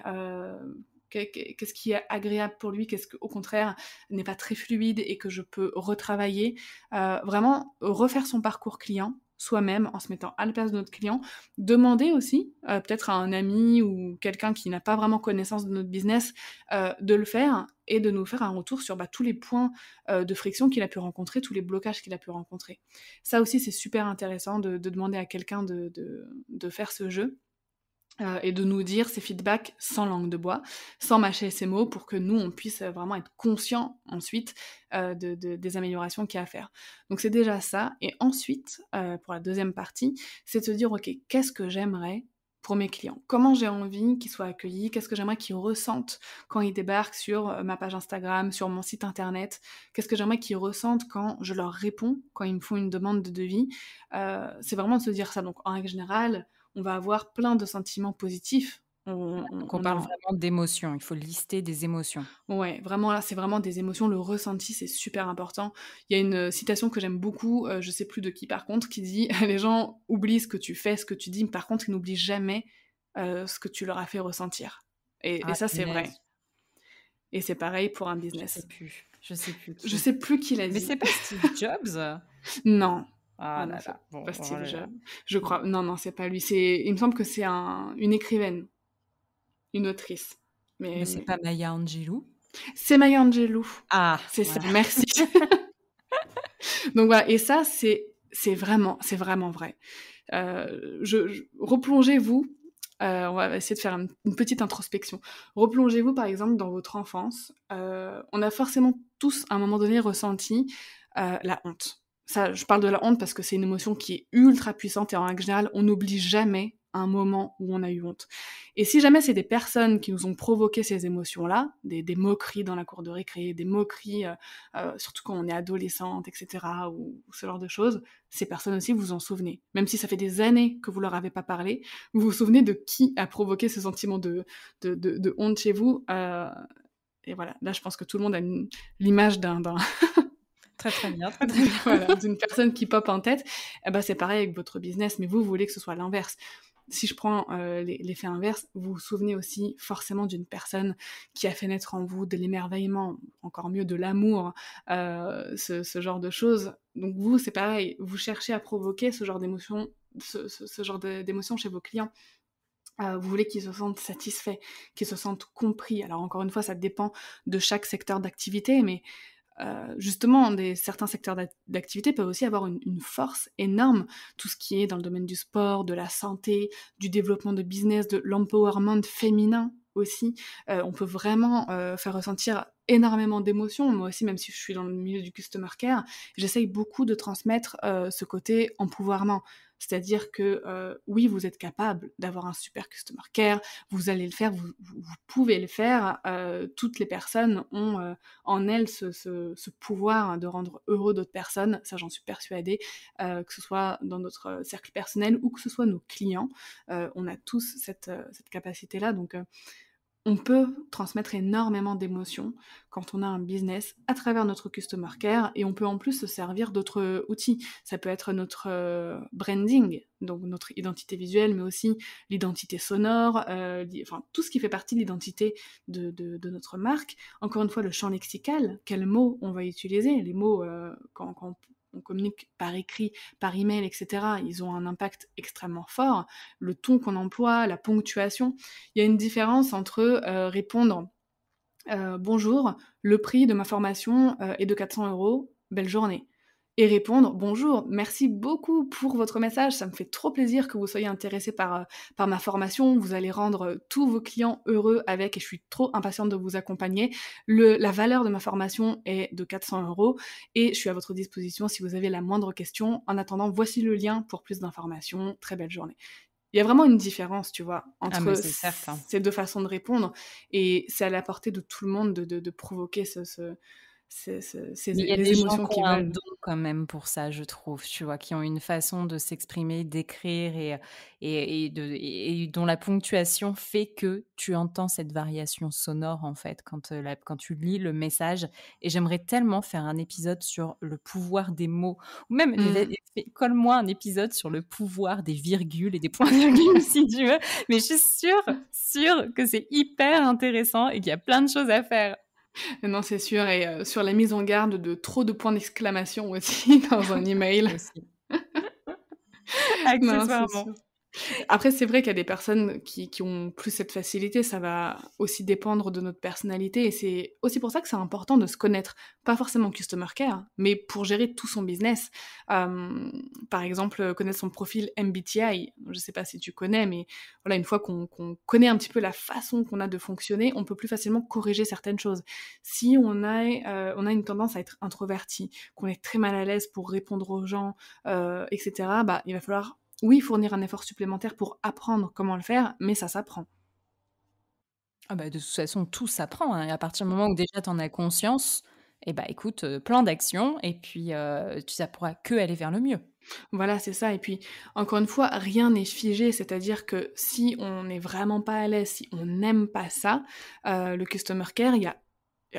Qu'est-ce qui est agréable pour lui? Qu'est-ce qui, au contraire, n'est pas très fluide et que je peux retravailler? Vraiment refaire son parcours client soi-même, en se mettant à la place de notre client. Demander aussi, peut-être à un ami ou quelqu'un qui n'a pas vraiment connaissance de notre business, de le faire et de nous faire un retour sur tous les points de friction qu'il a pu rencontrer, tous les blocages qu'il a pu rencontrer. Ça aussi, c'est super intéressant de demander à quelqu'un de faire ce jeu. Et de nous dire ces feedbacks sans langue de bois, sans mâcher ses mots, pour que nous, on puisse vraiment être conscients ensuite des améliorations qu'il y a à faire. Donc c'est déjà ça. Et ensuite, pour la deuxième partie, c'est de se dire, ok, qu'est-ce que j'aimerais pour mes clients? Comment j'ai envie qu'ils soient accueillis? Qu'est-ce que j'aimerais qu'ils ressentent quand ils débarquent sur ma page Instagram, sur mon site internet? Qu'est-ce que j'aimerais qu'ils ressentent quand je leur réponds, quand ils me font une demande de devis? C'est vraiment de se dire ça. Donc en règle générale, on va avoir plein de sentiments positifs. Donc on parle vraiment d'émotions, il faut lister des émotions. Ouais, vraiment là, c'est vraiment des émotions, le ressenti, c'est super important. Il y a une citation que j'aime beaucoup, je sais plus de qui par contre, qui dit: «Les gens oublient ce que tu fais, ce que tu dis, mais par contre, ils n'oublient jamais, ce que tu leur as fait ressentir». Et Ah ça, c'est vrai. punaise, Et c'est pareil pour un je sais business. plus, je sais plus Je qui. sais plus qui l'a Mais dit. c'est pas Steve Jobs? Non. Ah Ah non, là c'est là, bon, pas oh Steve là là. Jobs. Je crois non, non, c'est pas lui. Il me semble que c'est une écrivaine, une autrice. Mais c'est Mais pas Maya Angelou? c'est Maya Angelou. Ah, C'est ça, voilà. merci. Donc voilà, et ça, c'est vraiment vrai. Replongez-vous, on va essayer de faire une petite introspection. Replongez-vous, par exemple, dans votre enfance. On a forcément tous, à un moment donné, ressenti la honte. Ça, je parle de la honte parce que c'est une émotion qui est ultra puissante et en règle générale, on n'oublie jamais un moment où on a eu honte. Et si jamais c'est des personnes qui nous ont provoqué ces émotions-là, des moqueries dans la cour de récré, des moqueries, surtout quand on est adolescente, etc., ou ce genre de choses, ces personnes aussi, vous vous en souvenez. Même si ça fait des années que vous leur avez pas parlé, vous vous souvenez de qui a provoqué ce sentiment de honte chez vous. Et voilà, là, je pense que tout le monde a l'image Très, très bien, très, très bien. voilà, d'une personne qui pop en tête. Eh ben, c'est pareil avec votre business, mais vous voulez que ce soit l'inverse. Si je prends l'effet inverse, vous vous souvenez aussi forcément d'une personne qui a fait naître en vous de l'émerveillement, encore mieux de l'amour, ce genre de choses. Donc vous, c'est pareil, vous cherchez à provoquer ce genre d'émotion, ce genre d'émotion chez vos clients. Vous voulez qu'ils se sentent satisfaits, qu'ils se sentent compris. Alors encore une fois, ça dépend de chaque secteur d'activité, mais justement, certains secteurs d'activité peuvent aussi avoir une force énorme. Tout ce qui est dans le domaine du sport, de la santé, du développement de business, de l'empowerment féminin aussi. On peut vraiment faire ressentir énormément d'émotions. Moi aussi, même si je suis dans le milieu du customer care, j'essaye beaucoup de transmettre ce côté empouvoirment. C'est-à-dire que oui, vous êtes capable d'avoir un super customer care, vous allez le faire, vous pouvez le faire. Toutes les personnes ont en elles ce pouvoir de rendre heureux d'autres personnes, ça j'en suis persuadée, que ce soit dans notre cercle personnel ou que ce soit nos clients, on a tous cette capacité-là, donc on peut transmettre énormément d'émotions quand on a un business à travers notre customer care, et on peut en plus se servir d'autres outils. Ça peut être notre branding, donc notre identité visuelle, mais aussi l'identité sonore, enfin tout ce qui fait partie de l'identité de notre marque. Encore une fois, le champ lexical, quels mots on va utiliser. Les mots, quand on communique par écrit, par email, etc., ils ont un impact extrêmement fort. Le ton qu'on emploie, la ponctuation. Il y a une différence entre répondre bonjour, le prix de ma formation est de 400 €, belle journée. Et répondre bonjour, merci beaucoup pour votre message, ça me fait trop plaisir que vous soyez intéressé par ma formation, vous allez rendre tous vos clients heureux avec, et je suis trop impatiente de vous accompagner. La valeur de ma formation est de 400 € et je suis à votre disposition si vous avez la moindre question. En attendant, voici le lien pour plus d'informations. Très belle journée. Il y a vraiment une différence, tu vois, Ah mais entre c'est certain. ces deux façons de répondre, et c'est à la portée de tout le monde de provoquer Mais il y a les des gens émotions qui qu'ils ont un veulent. don quand même pour ça, je trouve, tu vois? Qui ont une façon de s'exprimer, d'écrire et dont la ponctuation fait que tu entends cette variation sonore, en fait, quand tu lis le message, et j'aimerais tellement faire un épisode sur le pouvoir des mots, ou même Mmh. colle-moi un épisode sur le pouvoir des virgules et des points-virgules si tu veux, mais je suis sûre que c'est hyper intéressant et qu'il y a plein de choses à faire. Non, c'est sûr, et sur la mise en garde de trop de points d'exclamation aussi dans un email. Aussi. Non, c'est accessoirement. sûr. Après, c'est vrai qu'il y a des personnes qui ont plus cette facilité, ça va aussi dépendre de notre personnalité et c'est aussi pour ça que c'est important de se connaître. Pas forcément customer care, mais pour gérer tout son business. Par exemple, connaître son profil MBTI. Je sais pas si tu connais, mais voilà, une fois qu'on connaît un petit peu la façon qu'on a de fonctionner, on peut plus facilement corriger certaines choses. Si on a une tendance à être introverti, qu'on est très mal à l'aise pour répondre aux gens, et cetera, bah, il va falloir oui, fournir un effort supplémentaire pour apprendre comment le faire, mais ça s'apprend. Ah bah, de toute façon, tout s'apprend, hein, et à partir du moment où déjà tu en as conscience, et bah, écoute, plan d'action et puis, ça pourra que aller vers le mieux. Voilà, c'est ça et puis, encore une fois, rien n'est figé, c'est-à-dire que si on n'est vraiment pas à l'aise, si on n'aime pas ça, le customer care, il y a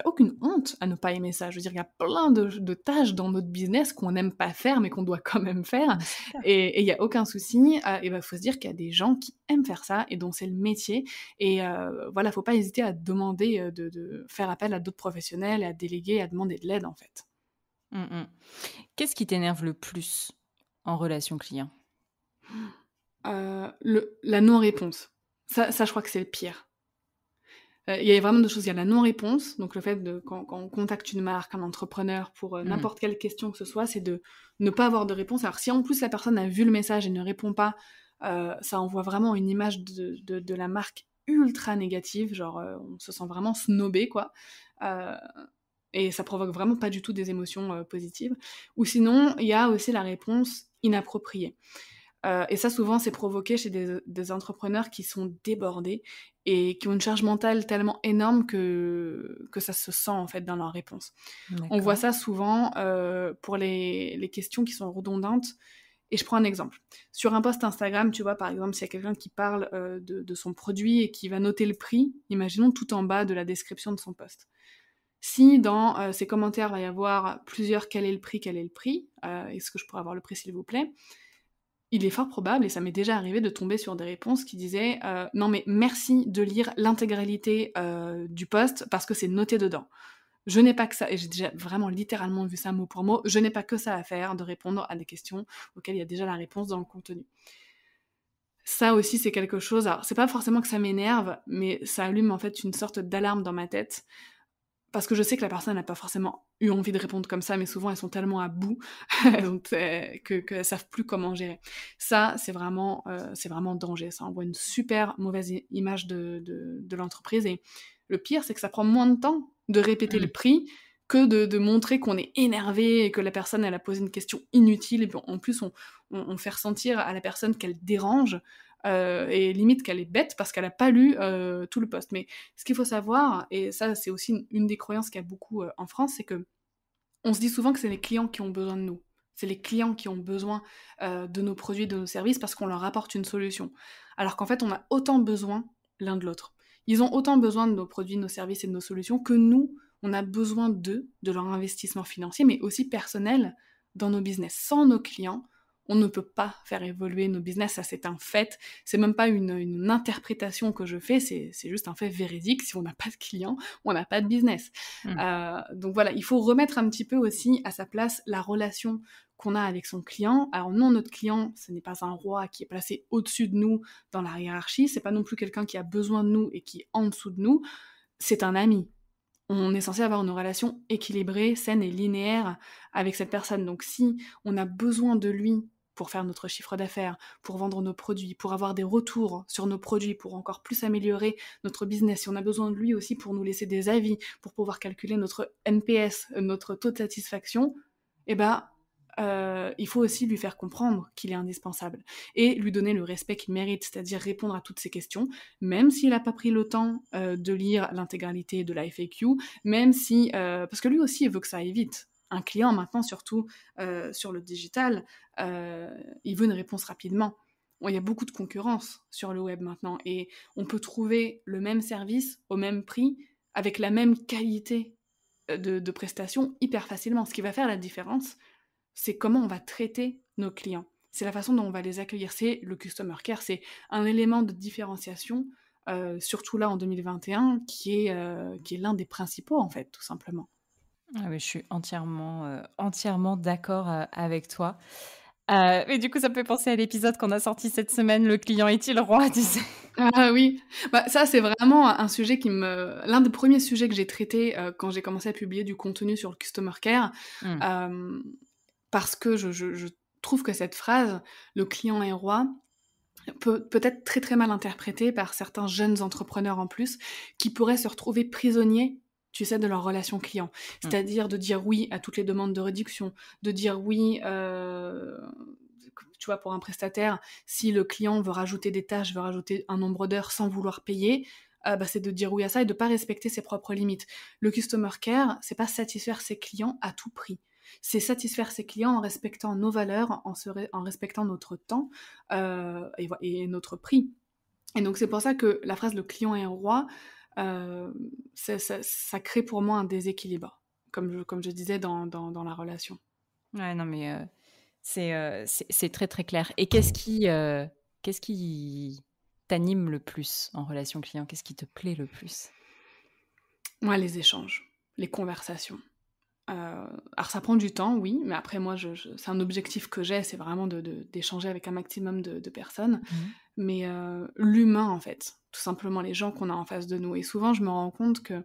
aucune honte à ne pas aimer ça. Je veux dire, il y a plein de tâches dans notre business qu'on n'aime pas faire, mais qu'on doit quand même faire Mais c'est clair. et il y a aucun souci, et bah, faut se dire qu'il y a des gens qui aiment faire ça et dont c'est le métier et voilà, faut pas hésiter à demander, de faire appel à d'autres professionnels, à déléguer, à demander de l'aide, en fait. Mmh mh. Qu'est-ce qui t'énerve le plus en relation client? La non-réponse. Ça, je crois que c'est le pire. Il y a vraiment 2 choses. Il y a la non-réponse, donc le fait de quand on contacte une marque, un entrepreneur pour, Mmh. n'importe quelle question que ce soit, c'est de ne pas avoir de réponse. Alors si en plus la personne a vu le message et ne répond pas, ça envoie vraiment une image de la marque ultra négative, genre, on se sent vraiment snobé quoi, heu et ça provoque vraiment pas du tout des émotions, positives. Ou sinon, il y a aussi la réponse inappropriée. Et ça, souvent, c'est provoqué chez des entrepreneurs qui sont débordés et qui ont une charge mentale tellement énorme que ça se sent, en fait, dans leurs réponses. On voit D'accord. ça souvent, pour les questions qui sont redondantes et je prends un exemple. Sur un post Instagram, tu vois, par exemple, s'il y a quelqu'un qui parle, de son produit et qui va noter le prix, imaginons tout en bas de la description de son post. Si dans, ses commentaires, va y avoir plusieurs «Quel est le prix? Quel est le prix? Est-ce que je pourrais avoir le prix, s'il vous plaît?» Il est fort probable, et ça m'est déjà arrivé, de tomber sur des réponses qui disaient, «Non mais merci de lire l'intégralité, du post parce que c'est noté dedans. Je n'ai pas que ça» et j'ai déjà vraiment littéralement vu ça mot pour mot. «Je n'ai pas que ça à faire de répondre à des questions auxquelles il y a déjà la réponse dans le contenu». Ça aussi, c'est quelque chose, alors c'est pas forcément que ça m'énerve, mais ça allume en fait une sorte d'alarme dans ma tête parce que je sais que la personne n'a pas forcément eu envie de répondre comme ça, mais souvent elles sont tellement à bout donc qu'elles savent plus comment gérer. Ça, c'est vraiment danger. Ça envoie une super mauvaise image de l'entreprise et le pire, c'est que ça prend moins de temps de répéter le Mmh. prix que de montrer qu'on est énervé et que la personne, elle a posé une question inutile et puis en plus on fait ressentir à la personne qu'elle dérange, et limite qu'elle est bête parce qu'elle a pas lu, tout le post. Mais ce qu'il faut savoir, et ça, c'est aussi une des croyances qu'il y a beaucoup, en France, c'est que on se dit souvent que c'est les clients qui ont besoin de nous. C'est les clients qui ont besoin, de nos produits, de nos services parce qu'on leur apporte une solution. Alors qu'en fait, on a autant besoin l'un de l'autre. Ils ont autant besoin de nos produits, de nos services et de nos solutions que nous, on a besoin d'eux, de leur investissement financier, mais aussi personnel dans nos business. Sans nos clients, on ne peut pas faire évoluer nos business, ça c'est un fait. C'est même pas une interprétation que je fais, c'est juste un fait véridique. Si on n'a pas de clients, on n'a pas de business. Mmh. Donc voilà, il faut remettre un petit peu aussi à sa place la relation qu'on a avec son client. Alors non, notre client, ce n'est pas un roi qui est placé au-dessus de nous dans la hiérarchie, c'est pas non plus quelqu'un qui a besoin de nous et qui est en dessous de nous, c'est un ami. On est censé avoir une relation équilibrée, saine et linéaire avec cette personne. Donc si on a besoin de lui pour faire notre chiffre d'affaires, pour vendre nos produits, pour avoir des retours sur nos produits, pour encore plus améliorer notre business, si on a besoin de lui aussi pour nous laisser des avis, pour pouvoir calculer notre NPS, notre taux de satisfaction, eh ben, il faut aussi lui faire comprendre qu'il est indispensable et lui donner le respect qu'il mérite, c'est-à-dire répondre à toutes ses questions, même s'il n'a pas pris le temps, de lire l'intégralité de la FAQ, même si, parce que lui aussi il veut que ça aille vite. Un client maintenant, surtout, sur le digital, il veut une réponse rapidement. Bon, il y a beaucoup de concurrence sur le web maintenant et on peut trouver le même service au même prix avec la même qualité, de prestation hyper facilement. Ce qui va faire la différence, c'est comment on va traiter nos clients. C'est la façon dont on va les accueillir. C'est le customer care, c'est un élément de différenciation, surtout là en 2021, qui est l'un des principaux en fait, tout simplement. Ah oui, je suis entièrement d'accord, avec toi. Mais du coup, ça me fait penser à l'épisode qu'on a sorti cette semaine, Le client est-il roi, tu sais? Ah oui, bah, ça, c'est vraiment un sujet qui me l'un des premiers sujets que j'ai traité, quand j'ai commencé à publier du contenu sur le customer care, Mmh. hem, parce que je trouve que cette phrase: «Le client est roi», peut être très, très mal interprétée par certains jeunes entrepreneurs en plus, qui pourraient se retrouver prisonniers, tu sais, de leur relation client. Mmh. C'est-à-dire de dire oui à toutes les demandes de réduction, de dire oui, tu vois, pour un prestataire, si le client veut rajouter des tâches, veut rajouter un nombre d'heures sans vouloir payer, bah, c'est de dire oui à ça et de pas respecter ses propres limites. Le customer care, c'est pas satisfaire ses clients à tout prix. C'est satisfaire ses clients en respectant nos valeurs, en respectant notre temps, et notre prix. Et donc c'est pour ça que la phrase «le client est roi», heu, ça crée pour moi un déséquilibre, comme je disais dans la relation. Ouais, non, mais c'est très, très clair. Et qu'est-ce qui t'anime le plus en relation client? Qu'est-ce qui te plaît le plus? Ouais, les échanges, les conversations. Heu, alors ça prend du temps, oui, mais après moi je c'est un objectif que j'ai, c'est vraiment d'échanger avec un maximum de personnes. Mmh. Mais l'humain en fait, tout simplement les gens qu'on a en face de nous. Et souvent je me rends compte que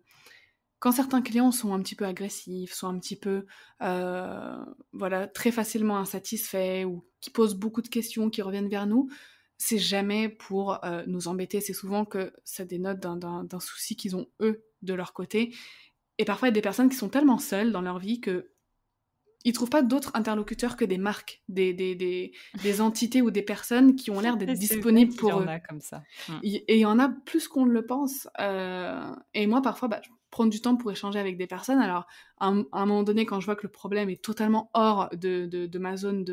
quand certains clients sont un petit peu agressifs, sont un petit peu, voilà, très facilement insatisfaits ou qui posent beaucoup de questions, qui reviennent vers nous, c'est jamais pour, nous embêter. C'est souvent que ça dénote d'un souci qu'ils ont eux, de leur côté. Et parfois il y a des personnes qui sont tellement seules dans leur vie qu'ils trouvent pas d'autres interlocuteurs que des marques, des entités ou des personnes qui ont l'air Et d'être c'est vrai disponibles qu'il y pour en eux. a comme ça. Mmh. Et il y en a plus qu'on ne le pense, et moi parfois, bah, je prends du temps pour échanger avec des personnes. Alors à un moment donné, quand je vois que le problème est totalement hors de ma zone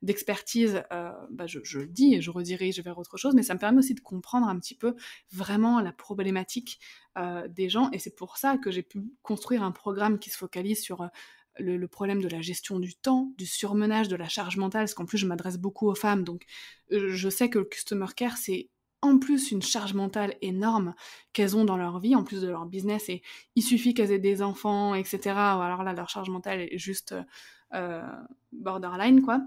d'expertise, bah, je le dis et je redirige vers autre chose, mais ça me permet aussi de comprendre un petit peu vraiment la problématique, des gens. Et c'est pour ça que j'ai pu construire un programme qui se focalise sur, le problème de la gestion du temps, du surmenage, de la charge mentale, parce qu'en plus je m'adresse beaucoup aux femmes, donc je sais que le customer care, c'est en plus une charge mentale énorme qu'elles ont dans leur vie, en plus de leur business. Et il suffit qu'elles aient des enfants, et cetera, alors là, leur charge mentale est juste, heu, borderline, quoi.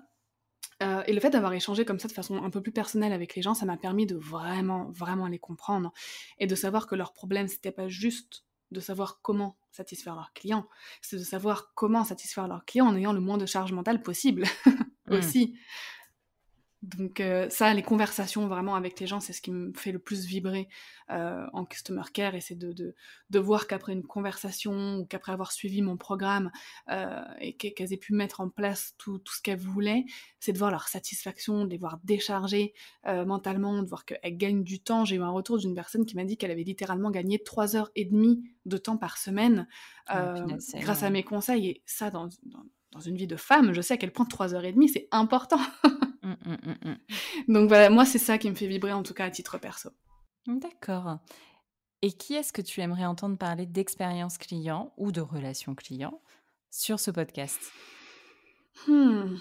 Et le fait d'avoir échangé comme ça de façon un peu plus personnelle avec les gens, ça m'a permis de vraiment, vraiment les comprendre et de savoir que leur problème, c'était pas juste de savoir comment satisfaire leurs clients, c'est de savoir comment satisfaire leurs clients en ayant le moins de charge mentale possible Mmh. aussi. Donc ça, les conversations vraiment avec les gens, c'est ce qui me fait le plus vibrer, en customer care. Et c'est de voir qu'après une conversation ou qu'après avoir suivi mon programme, et qu'elles aient pu mettre en place tout ce qu'elles voulaient, c'est de voir leur satisfaction, de les voir décharger, mentalement, de voir qu'elles gagnent du temps. J'ai eu un retour d'une personne qui m'a dit qu'elle avait littéralement gagné 3 heures et demie de temps par semaine, Ah punaise, c'est grâce à énorme. mes conseils. Et ça, dans une vie de femme, je sais à quel point 3 heures et demie, c'est important. Mmh, mmh, mmh, mmh. Donc voilà, moi, c'est ça qui me fait vibrer, en tout cas à titre perso. D'accord. Et qui est-ce que tu aimerais entendre parler d'expérience client ou de relation client sur ce podcast? Mmh.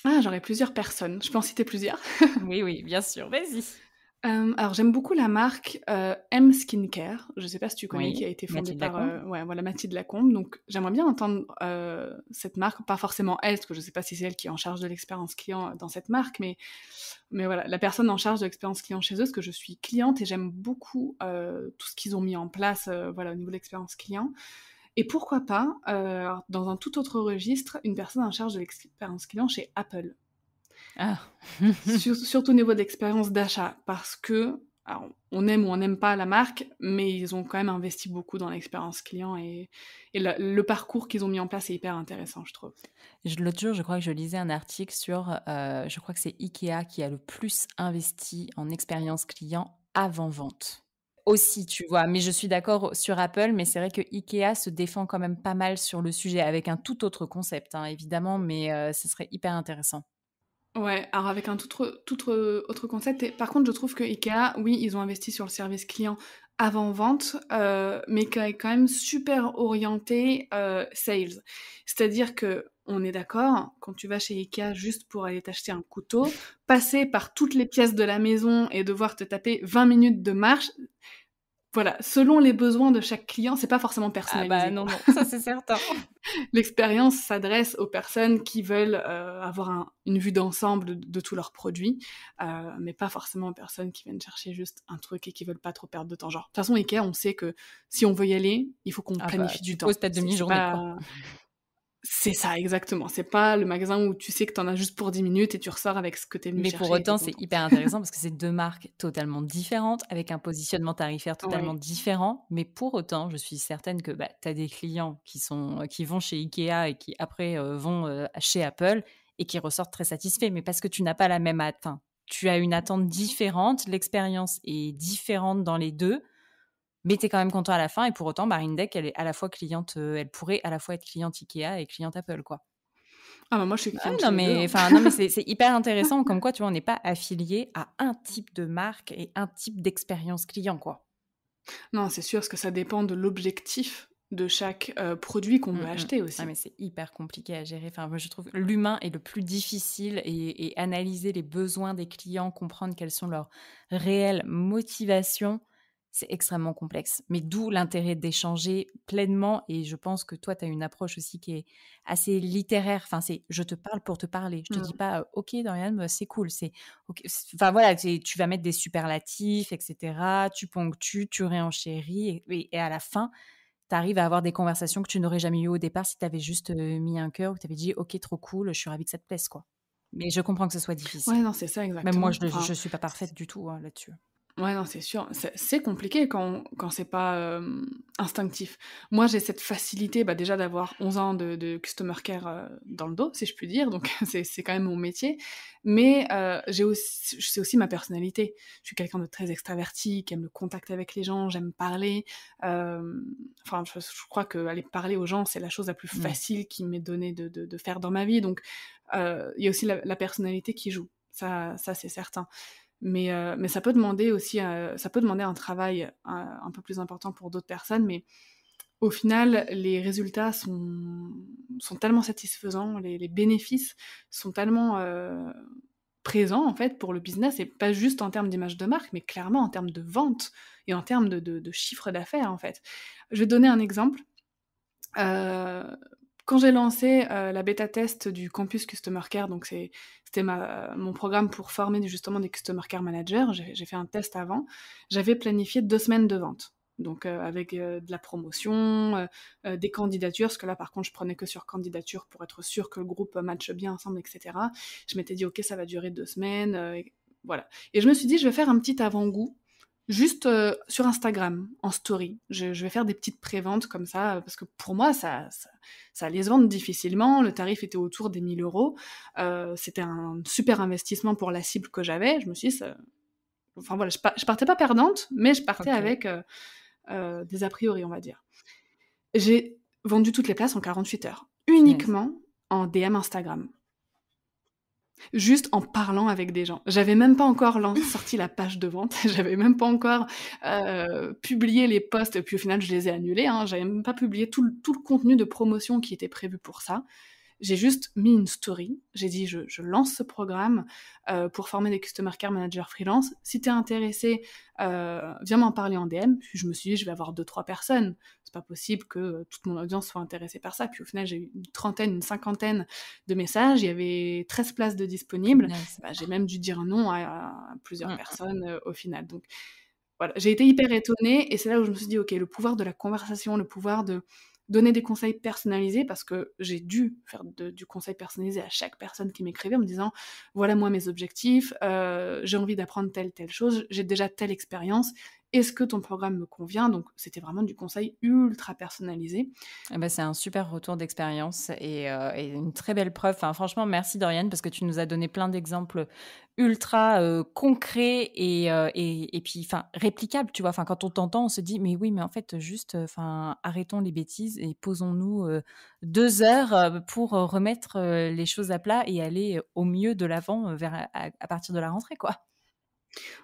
Ah, j'aurais plusieurs personnes. Je peux en citer plusieurs. Oui, oui, bien sûr, vas-y. Alors j'aime beaucoup la marque, M Skincare. Je sais pas si tu connais, qui Oui, a été fondée Mathilde par, Lacombe? ouais, voilà, Mathilde Lacombe. Donc j'aimerais bien entendre, cette marque, pas forcément elle, parce que je sais pas si c'est elle qui est en charge de l'expérience client, dans cette marque, mais voilà, la personne en charge de l'expérience client chez eux, parce que je suis cliente et j'aime beaucoup, tout ce qu'ils ont mis en place, voilà, au niveau de l'expérience client. Et pourquoi pas, alors dans un tout autre registre, une personne en charge de l'expérience client chez Apple. Ah! Surtout au niveau de l'expérience d'achat, parce que, alors, on aime ou on n'aime pas la marque, mais ils ont quand même investi beaucoup dans l'expérience client. Et le parcours qu'ils ont mis en place est hyper intéressant, je trouve. L'autre jour, je crois que je lisais un article sur, je crois que c'est IKEA qui a le plus investi en expérience client avant-vente. Aussi, tu vois? Mais je suis d'accord sur Apple, mais c'est vrai que IKEA se défend quand même pas mal sur le sujet, avec un tout autre concept, hein, évidemment, mais ce serait hyper intéressant. Ouais, alors avec un autre concept. Et par contre, je trouve que IKEA, oui, ils ont investi sur le service client avant-vente, mais qui est quand même super orienté, sales. C'est-à-dire qu'on est d'accord, quand tu vas chez IKEA juste pour aller t'acheter un couteau, passer par toutes les pièces de la maison et devoir te taper 20 minutes de marche, Voilà, selon les besoins de chaque client, c'est pas forcément Ah bah personnalisé, non, quoi. non, ça c'est certain. L'expérience s'adresse aux personnes qui veulent, avoir une vue d'ensemble de tous leurs produits, mais pas forcément aux personnes qui viennent chercher juste un truc et qui veulent pas trop perdre de temps. Genre, de toute façon, IKEA, on sait que si on veut y aller, il faut qu'on Ah bah, planifie tu du temps. poses ta C'est demi-journée, quoi. pas c'est ça, exactement. C'est pas le magasin où tu sais que tu en as juste pour 10 minutes et tu ressors avec ce que tu es venu Mais pour chercher et tu es autant, c'est contente. hyper intéressant parce que c'est 2 marques totalement différentes, avec un positionnement tarifaire totalement Ouais. différent. Mais pour autant, je suis certaine que, bah, tu as des clients qui vont chez IKEA et qui après, vont, chez Apple et qui ressortent très satisfaits. Mais parce que tu n'as pas la même tu as une attente différente, l'expérience est différente dans les 2, mais tu es quand même content à la fin et pour autant, bah, Indeck, elle est à la fois cliente, elle pourrait à la fois être cliente IKEA et cliente Apple, quoi. Ah bah, moi, je suis Ouais, cliente non chez les 2, mais hein. enfin, non mais c'est hyper intéressant comme quoi, tu vois, on n'est pas affilié à un type de marque et un type d'expérience client, quoi. Non, c'est sûr, parce que ça dépend de l'objectif de chaque, produit qu'on Mmh veut mh. acheter Ah aussi. mais c'est hyper compliqué à gérer. Enfin, moi, je trouve l'humain est le plus difficile et analyser les besoins des clients, comprendre quelles sont leurs réelles motivations, c'est extrêmement complexe. Mais d'où l'intérêt d'échanger pleinement et je pense que toi, tu as une approche aussi qui est assez littéraire. Enfin, c'est je te parle pour te parler. Je te dis Mmh. pas: «OK Dorian, bah, c'est cool». C'est OK enfin voilà, tu vas mettre des superlatifs et cetera, tu ponctues, tu renchéris et à la fin, tu arrives à avoir des conversations que tu n'aurais jamais eues au départ si tu avais juste, mis un cœur ou tu avais dit: «OK, trop cool, je suis ravie que ça te plaise», quoi. Mais je comprends que ce soit difficile. Ouais, non, c'est ça Même moi, exactement. je Enfin, suis pas parfaite du tout, hein, là-dessus. ouais, non, c'est sûr. C'est compliqué quand c'est pas, instinctif. Moi, j'ai cette facilité, bah, déjà d'avoir 11 ans de customer care, dans le dos, si je puis dire, donc c'est quand même mon métier. Mais, c'est aussi ma personnalité. Je suis quelqu'un de très extraverti, qui aime le contact avec les gens, j'aime parler. Enfin, je crois qu'aller parler aux gens, c'est la chose la plus Ouais. facile qui m'est donnée de faire dans ma vie, donc il y a aussi la personnalité qui joue. Ça c'est certain. Mais ça peut demander un travail, un peu plus important pour d'autres personnes, mais au final, les résultats sont tellement satisfaisants, les bénéfices sont tellement, présents, en fait, pour le business et pas juste en termes d'image de marque, mais clairement en termes de vente et en termes de chiffre d'affaires, en fait. Je vais te donner un exemple. Heu, Quand j'ai lancé, la bêta test du campus Customer Care, donc c'était mon programme pour former justement des Customer Care Managers, j'ai fait un test avant. J'avais planifié 2 semaines de vente, donc avec, de la promotion, des candidatures, parce que là, par contre, je prenais que sur candidature pour être sûre que le groupe matche bien ensemble et cetera. Je m'étais dit: «OK, ça va durer 2 semaines», et voilà, et je me suis dit: «Je vais faire un petit avant-goût juste, sur Instagram, en story. Je vais faire des petites préventes comme ça, parce que pour moi ça allait se vendre difficilement. Le tarif était autour des 1 000 €. C'était un super investissement pour la cible que j'avais. Je me suis dit: «Ça» enfin voilà, je partais pas perdante, mais je partais OK. avec, des a priori, on va dire. J'ai vendu toutes les places en 48 heures, Punaise. uniquement en DM Instagram. Juste en parlant avec des gens. J'avais même pas encore sorti la page de vente, j'avais même pas encore, publié les posts et puis au final je les ai annulés, hein. J'avais même pas publié tout le contenu de promotion qui était prévu pour ça. J'ai juste mis une story, j'ai dit: «Je lance ce programme, pour former des customer care managers freelance. Si tu es intéressé, viens m'en parler en DM». Puis je me suis dit: «Je vais avoir 2-3 personnes. C'est pas possible que, toute mon audience soit intéressée par ça». Puis au final, j'ai eu une trentaine, une cinquantaine de messages, il y avait 13 places de disponibles. Punaise. Bah, j'ai même dû dire non à plusieurs Mmh. personnes, au final. Donc voilà, j'ai été hyper étonnée et c'est là où je me suis dit: «OK, le pouvoir de la conversation, le pouvoir de donner des conseils personnalisés», parce que j'ai dû faire du conseil personnalisé à chaque personne qui m'écrivait en me disant: «Voilà moi mes objectifs, j'ai envie d'apprendre telle chose, j'ai déjà telle expérience. Est-ce que ton programme me convient?» Donc c'était vraiment du conseil ultra personnalisé. Eh bah, c'est un super retour d'expérience et une très belle preuve. Enfin, franchement, merci Doriane parce que tu nous as donné plein d'exemples ultra, concrets et puis, enfin, réplicables, tu vois? Enfin, quand on t'entend, on se dit: «Mais oui, mais en fait, juste, enfin, arrêtons les bêtises et posons-nous, 2 heures, pour, remettre, les choses à plat et aller, au mieux de l'avant, vers à partir de la rentrée, quoi».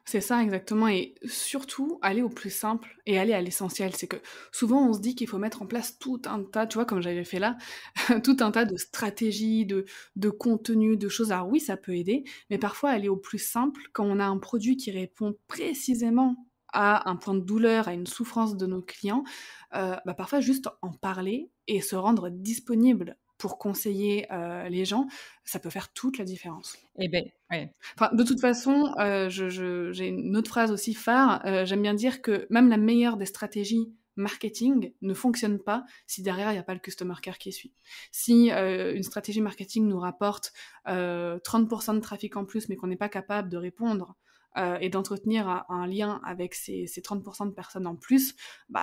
C'est ça exactement, et surtout aller au plus simple et aller à l'essentiel. C'est que souvent on se dit qu'il faut mettre en place tout un tas, tu vois, comme j'avais fait là, tout un tas de stratégies, de contenus, de choses. Alors oui, ça peut aider, mais parfois aller au plus simple, quand on a un produit qui répond précisément à un point de douleur, à une souffrance de nos clients, parfois juste en parler et se rendre disponible pour conseiller, les gens, ça peut faire toute la différence. Eh beh, ouais. Enfin, de toute façon, j'ai une autre phrase aussi phare, j'aime bien dire que même la meilleure des stratégies marketing ne fonctionne pas si derrière il y a pas le customer care qui suit. Si, une stratégie marketing nous rapporte, 30 de trafic en plus, mais qu'on n'est pas capable de répondre, et d'entretenir un lien avec ces 30 de personnes en plus,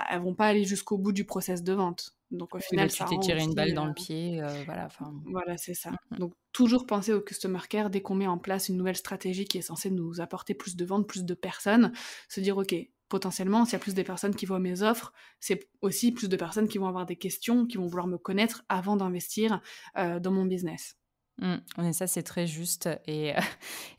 elles vont pas aller jusqu'au bout du process de vente. Donc au Oui, bah, final, tu ça t'es rend tiré une balle aussi, dans le pied, voilà, enfin. voilà, c'est ça. Mmh. Donc toujours penser au customer care dès qu'on met en place une nouvelle stratégie qui est censée nous apporter plus de ventes, plus de personnes, se dire: «OK, potentiellement, s'il y a plus de personnes qui voient mes offres, c'est aussi plus de personnes qui vont avoir des questions, qui vont vouloir me connaître avant d'investir, dans mon business». Mais ça, c'est très juste et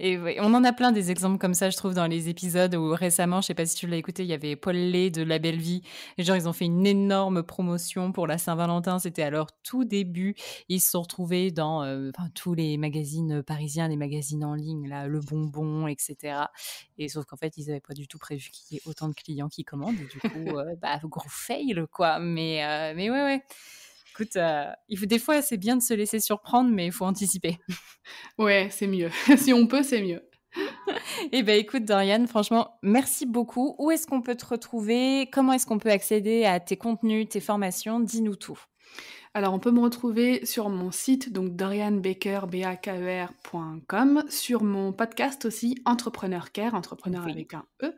ouais, on en a plein des exemples comme ça, je trouve, dans les épisodes où récemment, je sais pas si tu l'as écouté, il y avait Paul Lay de La Belle Vie et genre, ils ont fait une énorme promotion pour la Saint-Valentin. C'était à leur tout début. Ils se sont retrouvés dans, enfin, tous les magazines, parisiens, les magazines en ligne, là, Le Bonbon et cetera et sauf qu'en fait, ils avaient pas du tout prévu qu'il y ait autant de clients qui commandent et du coup, gros fail, quoi mais ouais, ouais. Écoute, il faut des fois, c'est bien de se laisser surprendre, mais il faut anticiper. Ouais, c'est mieux. Si on peut, c'est mieux. Eh ben, écoute, Dorian, franchement, merci beaucoup. Où est-ce qu'on peut te retrouver? Comment est-ce qu'on peut accéder à tes contenus, tes formations? Dis-nous tout. Alors, on peut me retrouver sur mon site, donc dorianbaker.com, sur mon podcast aussi, Entrepreneur Care, entrepreneur Oui. avec un E,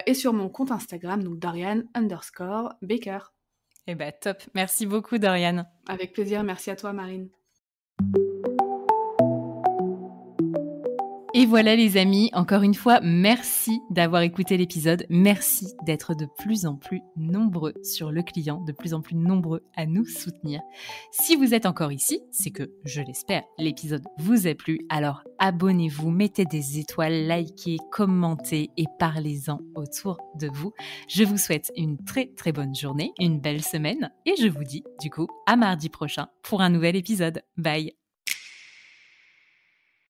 et sur mon compte Instagram, donc Dorian_Baker. Eh ben, top. Merci beaucoup, Dorian. Avec plaisir, merci à toi, Marine. Et voilà les amis, encore une fois, merci d'avoir écouté l'épisode. Merci d'être de plus en plus nombreux sur le client, de plus en plus nombreux à nous soutenir. Si vous êtes encore ici, c'est que, je l'espère, l'épisode vous a plu. Alors abonnez-vous, mettez des étoiles, likez, commentez et parlez-en autour de vous. Je vous souhaite une très très bonne journée, une belle semaine et je vous dis du coup à mardi prochain pour un nouvel épisode. Bye!